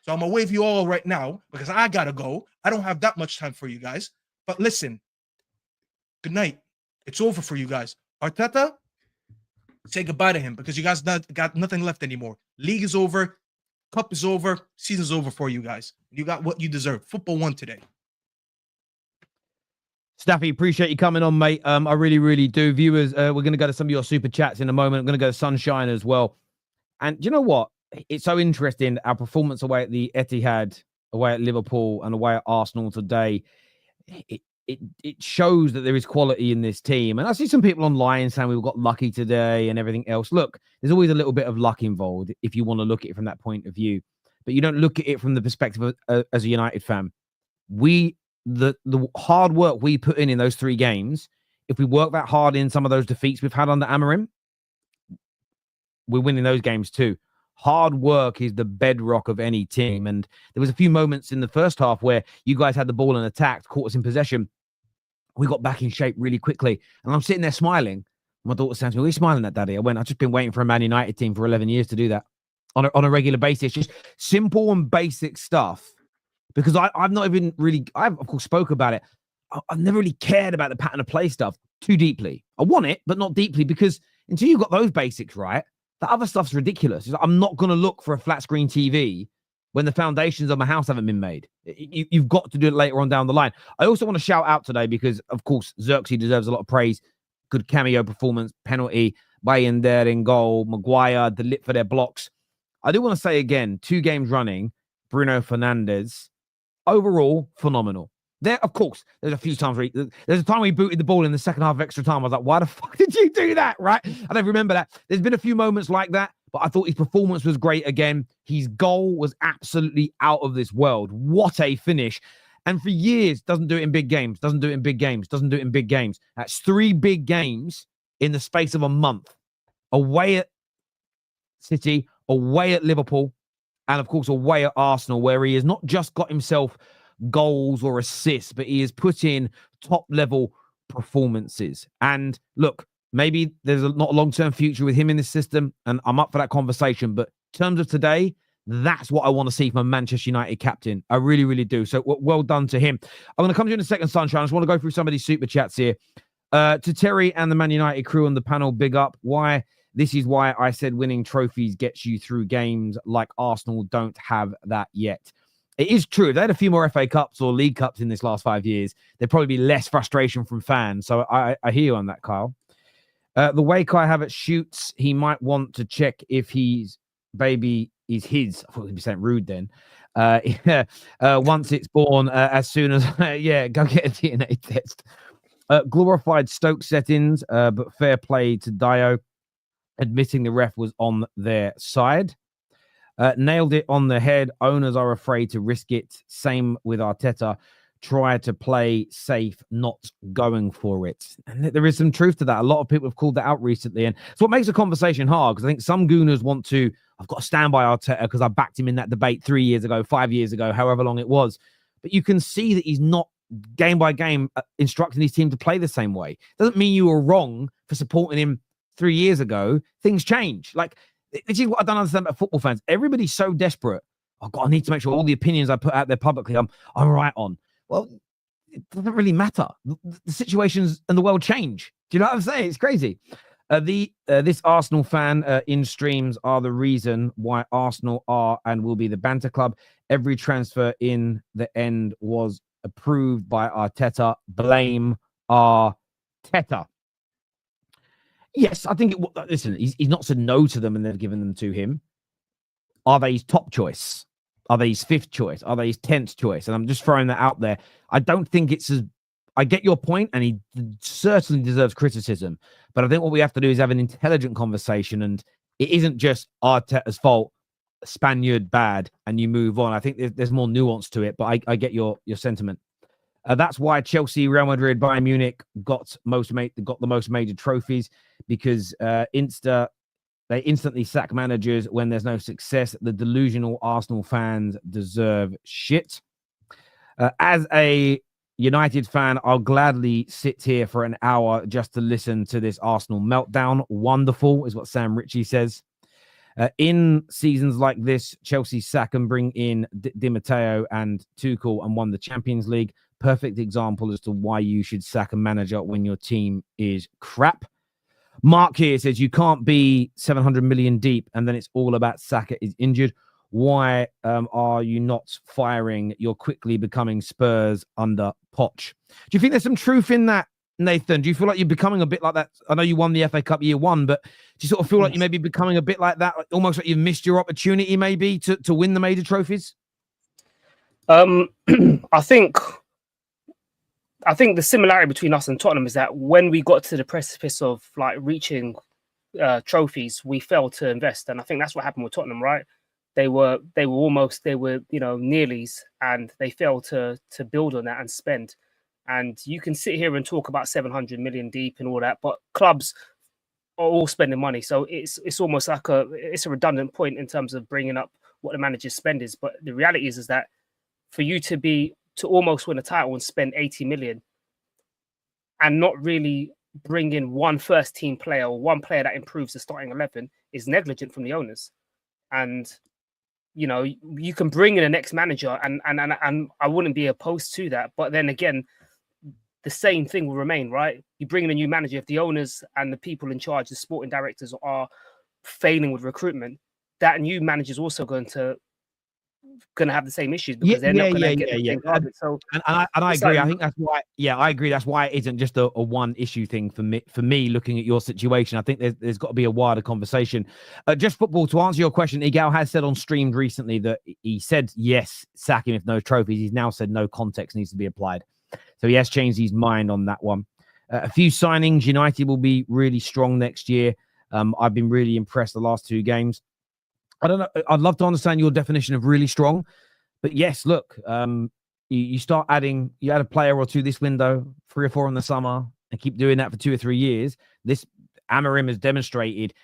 So I'm going to wave you all right now because I got to go. I don't have that much time for you guys. But listen, good night. It's over for you guys. Arteta, say goodbye to him because you guys got nothing left anymore. League is over. Cup is over. Season's over for you guys. You got what you deserve. Football won today. Staffy, appreciate you coming on, mate. I really, really do. Viewers, we're going to go to some of your super chats in a moment. I'm going to go to Sonshine as well. And do you know what? It's so interesting, our performance away at the Etihad, away at Liverpool, and away at Arsenal today. It shows that there is quality in this team. And I see some people online saying we got lucky today and everything else. Look, there's always a little bit of luck involved if you want to look at it from that point of view. But you don't look at it from the perspective of, as a United fan. The hard work we put in those 3 games, if we work that hard in some of those defeats we've had under Amarim, we're winning those games too. Hard work is the bedrock of any team. And there was a few moments in the first half where you guys had the ball and attacked, caught us in possession. We got back in shape really quickly. And I'm sitting there smiling My daughter says to me, "What are you smiling at, Daddy?" I went, "I've just been waiting for a Man United team for 11 years to do that on a regular basis." Just simple and basic stuff. Because I've not even really, I've of course spoke about it. I've never really cared about the pattern of play stuff too deeply. I want it, but not deeply, because until you've got those basics right, the other stuff's ridiculous. I'm not going to look for a flat screen TV when the foundations of my house haven't been made. You've got to do it later on down the line. I also want to shout out today because, of course, Zirkzee deserves a lot of praise. Good cameo performance, penalty, Bayern there in goal, Maguire, Dalot for their blocks. I do want to say again, 2 games running, Bruno Fernandes, overall, phenomenal. There, of course, there's a few times where there's a time where he booted the ball in the second half of extra time. I was like, why the fuck did you do that? Right? I don't remember that. There's been a few moments like that, but I thought his performance was great again. His goal was absolutely out of this world. What a finish. And for years, doesn't do it in big games, doesn't do it in big games, doesn't do it in big games. That's 3 big games in the space of a month. Away at City, away at Liverpool, and of course, away at Arsenal, where he has not just got himself goals or assists, but he has put in top-level performances. And look, maybe there's not a long-term future with him in this system, and I'm up for that conversation. But in terms of today, that's what I want to see from a Manchester United captain. I really, really do. So well done to him. I'm going to come to you in a second, Sonshine. I just want to go through some of these super chats here. To Terry and the Man United crew on the panel, big up. This is why I said winning trophies gets you through games like Arsenal don't have that yet. It is true. If they had a few more FA Cups or League Cups in this last 5 years, there'd probably be less frustration from fans. So I hear you on that, Kyle. The way Kai Havertz shoots, he might want to check if his baby is his. I thought he'd be saying rude then. Once it's born, as soon as, go get a DNA test. Glorified Stoke settings, but fair play to Dayo, admitting the ref was on their side. Nailed it on the head. Owners are afraid to risk it. Same with Arteta. Try to play safe, not going for it. And there is some truth to that. A lot of people have called that out recently. And it's what makes the conversation hard, because I think some gooners want to, I've got to stand by Arteta because I backed him in that debate 3 years ago, 5 years ago, however long it was. But you can see that he's not game by game instructing his team to play the same way. Doesn't mean you were wrong for supporting him 3 years ago. Things change. Like, this is what I don't understand about football fans. Everybody's so desperate. Oh God, I need to make sure all the opinions I put out there publicly, I'm right on. Well, it doesn't really matter. The situations and the world change. Do you know what I'm saying? It's crazy. This Arsenal fan in streams are the reason why Arsenal are and will be the banter club. Every transfer in the end was approved by Arteta. Blame Arteta. Yes, I think listen, he's not said no to them and they've given them to him. Are they his top choice? Are they his 5th choice? Are they his 10th choice? And I'm just throwing that out there. I don't think it's as... I get your point, and he certainly deserves criticism. But I think what we have to do is have an intelligent conversation, and it isn't just Arteta's fault, Spaniard bad, and you move on. I think there's more nuance to it, but I get your sentiment. That's why Chelsea, Real Madrid, Bayern Munich got the most major trophies, because they instantly sack managers when there's no success. The delusional Arsenal fans deserve shit. As a United fan, I'll gladly sit here for an hour just to listen to this Arsenal meltdown. Wonderful is what Sam Ritchie says. In seasons like this, Chelsea sack and bring in Di Matteo and Tuchel and won the Champions League. Perfect example as to why you should sack a manager when your team is crap. Mark here says you can't be 700 million deep and then it's all about Saka is injured. Why are you not firing? You're quickly becoming Spurs under Poch. Do you think there's some truth in that, Nathan? Do you feel like you're becoming a bit like that? I know you won the FA Cup year 1, but do you sort of feel like you may be becoming a bit like that, like almost like you've missed your opportunity maybe to win the major trophies? I think the similarity between us and Tottenham is that when we got to the precipice of like reaching trophies, we failed to invest, and I think that's what happened with Tottenham, right? They were nearlies, and they failed to build on that and spend. And you can sit here and talk about 700 million deep and all that, but clubs are all spending money, so it's almost like a redundant point in terms of bringing up what the manager's spend is. But the reality is that for you to almost win a title and spend 80 million and not really bring in one first team player or one player that improves the starting 11 is negligent from the owners. And you know, you can bring in an ex-manager, and I wouldn't be opposed to that. But then again, the same thing will remain, right? You bring in a new manager. If the owners and the people in charge, the sporting directors, are failing with recruitment, that new manager is also going to have the same issues because they're not going to get the same target. So, and I agree. I think that's why. Yeah, I agree. That's why it isn't just a one issue thing for me. For me, looking at your situation, I think there's got to be a wider conversation. Just football. To answer your question, Egal has said on stream recently that he said yes, sack him if no trophies. He's now said no context needs to be applied. So he has changed his mind on that one. A few signings. United will be really strong next year. I've been really impressed the last 2 games. I don't know. I'd love to understand your definition of really strong, but yes, look, you start adding, you add a player or 2 this window, 3 or 4 in the summer, and keep doing that for 2 or 3 years. This Amorim has demonstrated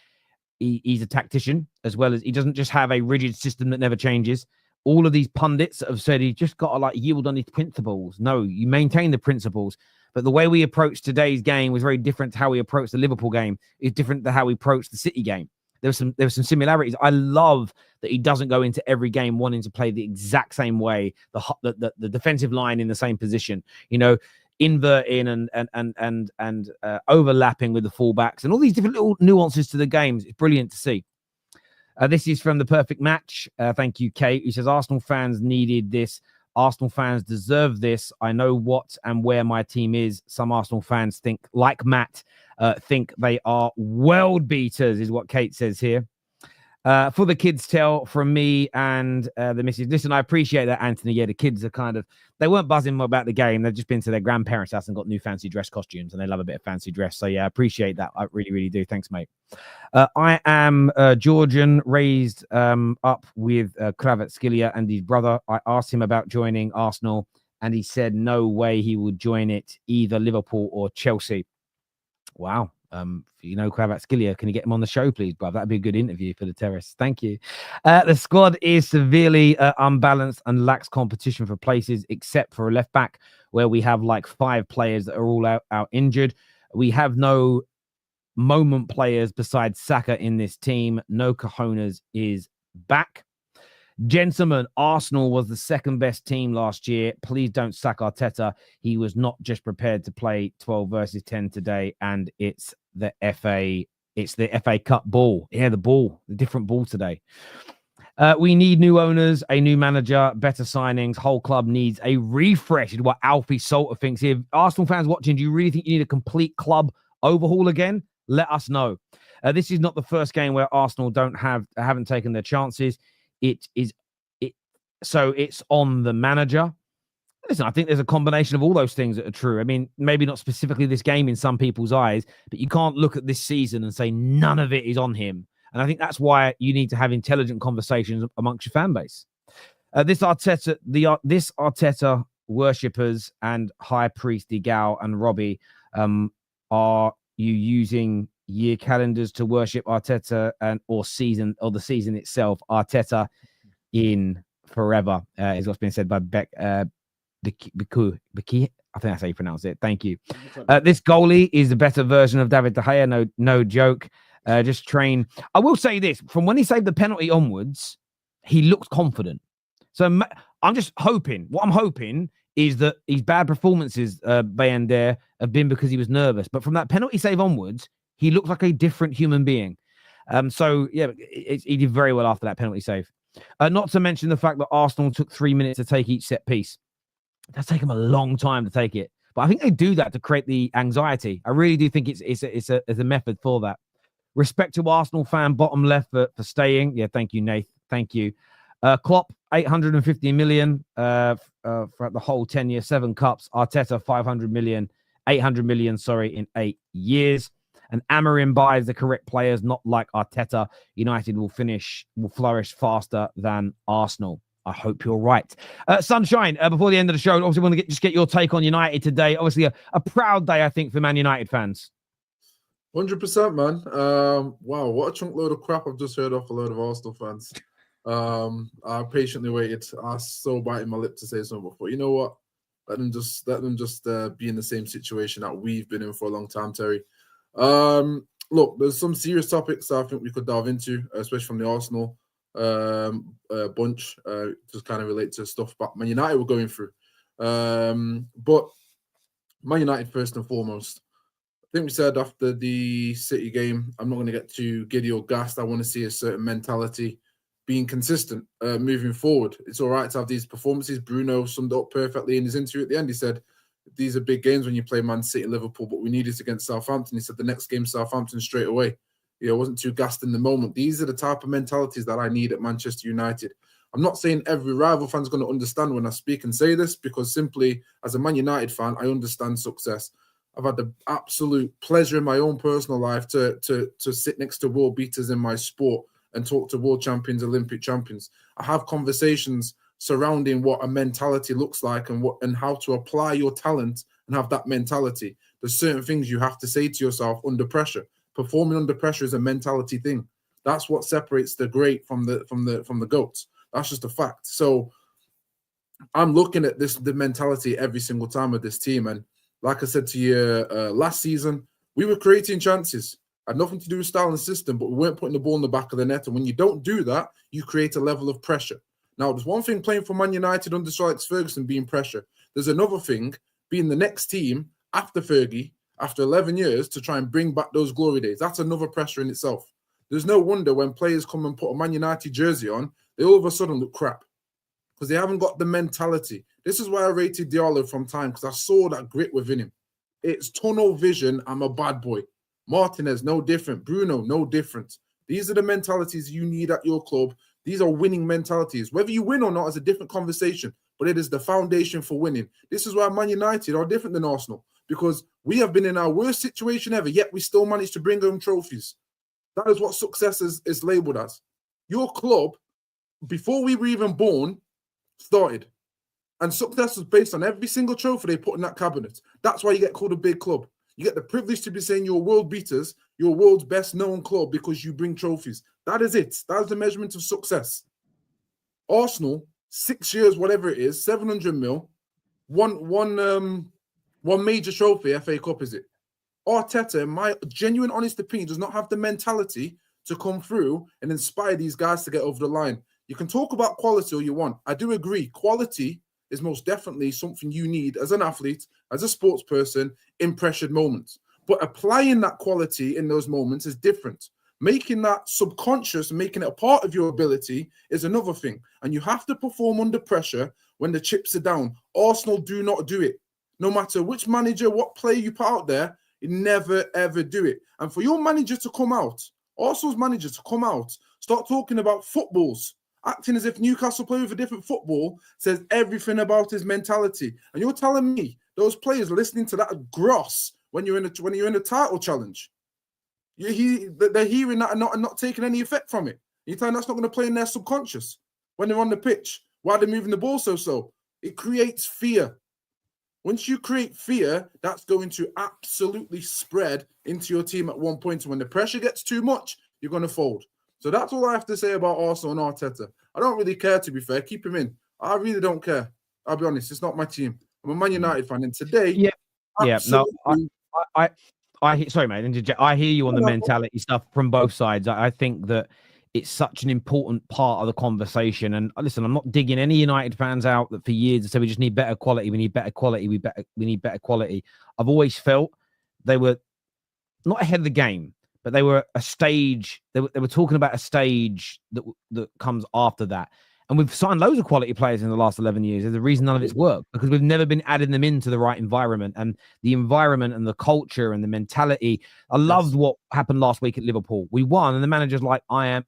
he's a tactician, as well as he doesn't just have a rigid system that never changes. All of these pundits have said he just got to like yield on his principles. No, you maintain the principles. But the way we approached today's game was very different to how we approached the Liverpool game. It's different to how we approached the City game. There were some similarities. I love that he doesn't go into every game wanting to play the exact same way, the defensive line in the same position, you know, inverting and overlapping with the fullbacks and all these different little nuances to the games. It's brilliant to see. This is from The Perfect Match. Thank you, Kate, who says, Arsenal fans needed this. Arsenal fans deserve this. I know what and where my team is. Some Arsenal fans think, like Matt, think they are world beaters, is what Kate says here. For the kids' tell from me and the missus. Listen, I appreciate that, Anthony. Yeah, the kids are kind of, they weren't buzzing about the game. They've just been to their grandparents' house and got new fancy dress costumes, and they love a bit of fancy dress. So yeah, I appreciate that. I really, really do. Thanks, mate. I am Georgian, raised up with Kvaratskhelia and his brother. I asked him about joining Arsenal, and he said no way he would join it, either Liverpool or Chelsea. Wow. You know, Kvaratskhelia, can you get him on the show, please, bruv? That'd be a good interview for the terrorists. Thank you. The squad is severely unbalanced and lacks competition for places, except for a left back, where we have like 5 players that are all out injured. We have no moment players besides Saka in this team. No cojones is back. Gentlemen, Arsenal was the second best team last year. Please don't sack Arteta. He was not just prepared to play 12 versus 10 today, and it's the FA Cup ball. Yeah, the different ball today. We need new owners, a new manager, better signings. Whole club needs a refresh, is what Alfie Salter thinks here. Arsenal fans watching, do you really think you need a complete club overhaul again? Let us know. This is not the first game where Arsenal haven't taken their chances. So it's on the manager. Listen, I think there's a combination of all those things that are true. I mean, maybe not specifically this game in some people's eyes, but you can't look at this season and say none of it is on him. And I think that's why you need to have intelligent conversations amongst your fan base. This Arteta worshippers and High Priest Egal and Robbie, are you using year calendars to worship Arteta or the season itself? Arteta in forever is what's been said by Becky. I think that's how you pronounce it. Thank you. This goalie is the better version of David De Gea. No joke. Just train. I will say this: from when he saved the penalty onwards, he looked confident. So I'm just hoping. What I'm hoping is that his bad performances, Bayender, have been because he was nervous. But from that penalty save onwards, he looked like a different human being. So yeah, he did very well after that penalty save. Not to mention the fact that Arsenal took 3 minutes to take each set piece. That's taken them a long time to take it. But I think they do that to create the anxiety. I really do think it's a method for that. Respect to Arsenal fan, bottom left for staying. Yeah, thank you, Nath. Thank you. Klopp, 850 million for the whole 10 years, 7 cups. Arteta, 800 million, in 8 years. And Amorim buys the correct players, not like Arteta. United will flourish faster than Arsenal. I hope you're right. Sonshine, before the end of the show, obviously want to get your take on United today. Obviously a proud day, I think, for Man United fans. 100%, man. Wow, what a chunk load of crap I've just heard off a load of Arsenal fans. I patiently waited. I was so biting my lip to say something, but you know what? Let them just be in the same situation that we've been in for a long time, Terry. Look, there's some serious topics I think we could delve into, especially from the Arsenal bunch, just kind of relate to stuff that Man United were going through. But Man United first and foremost. I think we said after the City game, I'm not going to get too giddy or gassed. I want to see a certain mentality being consistent moving forward. It's all right to have these performances. Bruno summed it up perfectly in his interview at the end. He said, these are big games when you play Man City, Liverpool, but we need it against Southampton. He said the next game, Southampton straight away. I wasn't too gassed in the moment. These are the type of mentalities that I need at Manchester United. I'm not saying every rival fan's going to understand when I speak and say this, because simply as a Man United fan, I understand success. I've had the absolute pleasure in my own personal life to sit next to world beaters in my sport and talk to world champions, Olympic champions. I have conversations surrounding what a mentality looks like and how to apply your talent and have that mentality. There's certain things you have to say to yourself under pressure. Performing under pressure is a mentality thing. That's what separates the great from the goats. That's just a fact. So I'm looking at the mentality every single time of this team. And like I said to you last season, we were creating chances. Had nothing to do with style and system, but we weren't putting the ball in the back of the net. And when you don't do that, you create a level of pressure. Now, there's one thing playing for Man United under Sir Alex Ferguson being pressure. There's another thing being the next team after Fergie, after 11 years, to try and bring back those glory days. That's another pressure in itself. There's no wonder when players come and put a Man United jersey on, they all of a sudden look crap because they haven't got the mentality. This is why I rated Diallo from time, because I saw that grit within him. It's tunnel vision. I'm a bad boy. Martinez, no different. Bruno, no different. These are the mentalities you need at your club. These are winning mentalities. Whether you win or not is a different conversation, but it is the foundation for winning. This is why Man United are different than Arsenal, because we have been in our worst situation ever, yet we still managed to bring home trophies. That is what success is labeled as. Your club, before we were even born, started. And success was based on every single trophy they put in that cabinet. That's why you get called a big club. You get the privilege to be saying you're world beaters, you're world's best known club because you bring trophies. That is it. That is the measurement of success. Arsenal, 6 years, whatever it is, 700 mil, one major trophy, FA Cup, is it? Arteta, in my genuine, honest opinion, does not have the mentality to come through and inspire these guys to get over the line. You can talk about quality all you want. I do agree. Quality is most definitely something you need as an athlete, as a sports person, in pressured moments. But applying that quality in those moments is different. Making that subconscious, making it a part of your ability is another thing. And you have to perform under pressure when the chips are down. Arsenal do not do it. No matter which manager, what player you put out there, you never, ever do it. And for your manager to come out, Arsenal's manager to come out, start talking about footballs, acting as if Newcastle play with a different football, says everything about his mentality. And you're telling me those players listening to that gross when you're in a title challenge, they're hearing that and not taking any effect from it. You're telling that's not going to play in their subconscious when they're on the pitch while they're moving the ball so. It creates fear. Once you create fear, that's going to absolutely spread into your team at one point. And when the pressure gets too much, you're going to fold. So that's all I have to say about Arsenal and Arteta. I don't really care, to be fair. Keep him in. I really don't care. I'll be honest. It's not my team. I'm a Man United fan. And today, sorry, mate. I hear you on the mentality stuff from both sides. I think that it's such an important part of the conversation. And listen, I'm not digging any United fans out that for years have said we just need better quality. We need better quality. We need better quality. I've always felt they were not ahead of the game, but they were a stage. They were talking about a stage that comes after that. And we've signed loads of quality players in the last 11 years. There's a reason none of it's worked, because we've never been adding them into the right environment. And the environment and the culture and the mentality. I loved what happened last week at Liverpool. We won, and the manager's like, I'm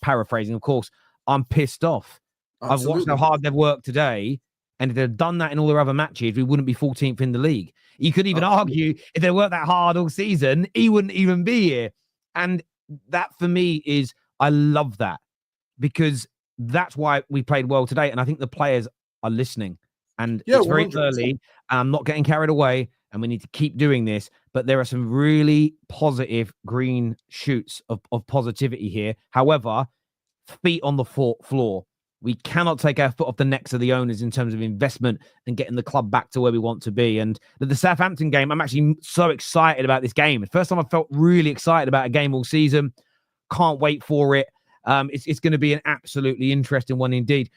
paraphrasing, of course, I'm pissed off. Absolutely. I've watched how hard they've worked today. And if they'd done that in all their other matches, we wouldn't be 14th in the league. You could even argue if they worked that hard all season, he wouldn't even be here. And that for me is, I love that, because that's why we played well today. And I think the players are listening. And it's very 100%. Early. And I'm not getting carried away. And we need to keep doing this. But there are some really positive green shoots of positivity here. However, feet on the floor. We cannot take our foot off the necks of the owners in terms of investment and getting the club back to where we want to be. And the Southampton game, I'm actually so excited about this game. The first time I felt really excited about a game all season. Can't wait for it. It's going to be an absolutely interesting one indeed.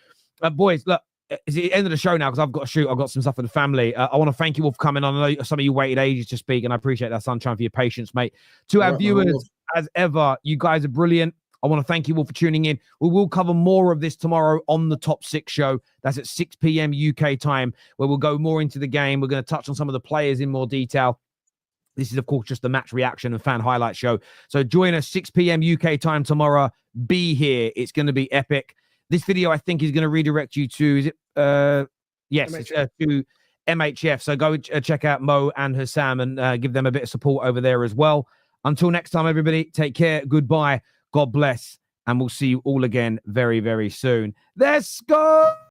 Boys, look, it's the end of the show now because I've got to shoot. I've got some stuff for the family. I want to thank you all for coming on. I know some of you waited ages to speak, and I appreciate that, Sonshine, for your patience, mate. To our viewers, as ever, you guys are brilliant. I want to thank you all for tuning in. We will cover more of this tomorrow on the Top 6 show. That's at 6 p.m. UK time, where we'll go more into the game. We're going to touch on some of the players in more detail. This is, of course, just the match reaction and fan highlight show. So join us 6 p.m. UK time tomorrow. Be here. It's going to be epic. This video, I think, is going to redirect you to, is it? Yes, it's, to MHF. So go check out Mo and Hassam and give them a bit of support over there as well. Until next time, everybody, take care. Goodbye. God bless. And we'll see you all again very, very soon. Let's go.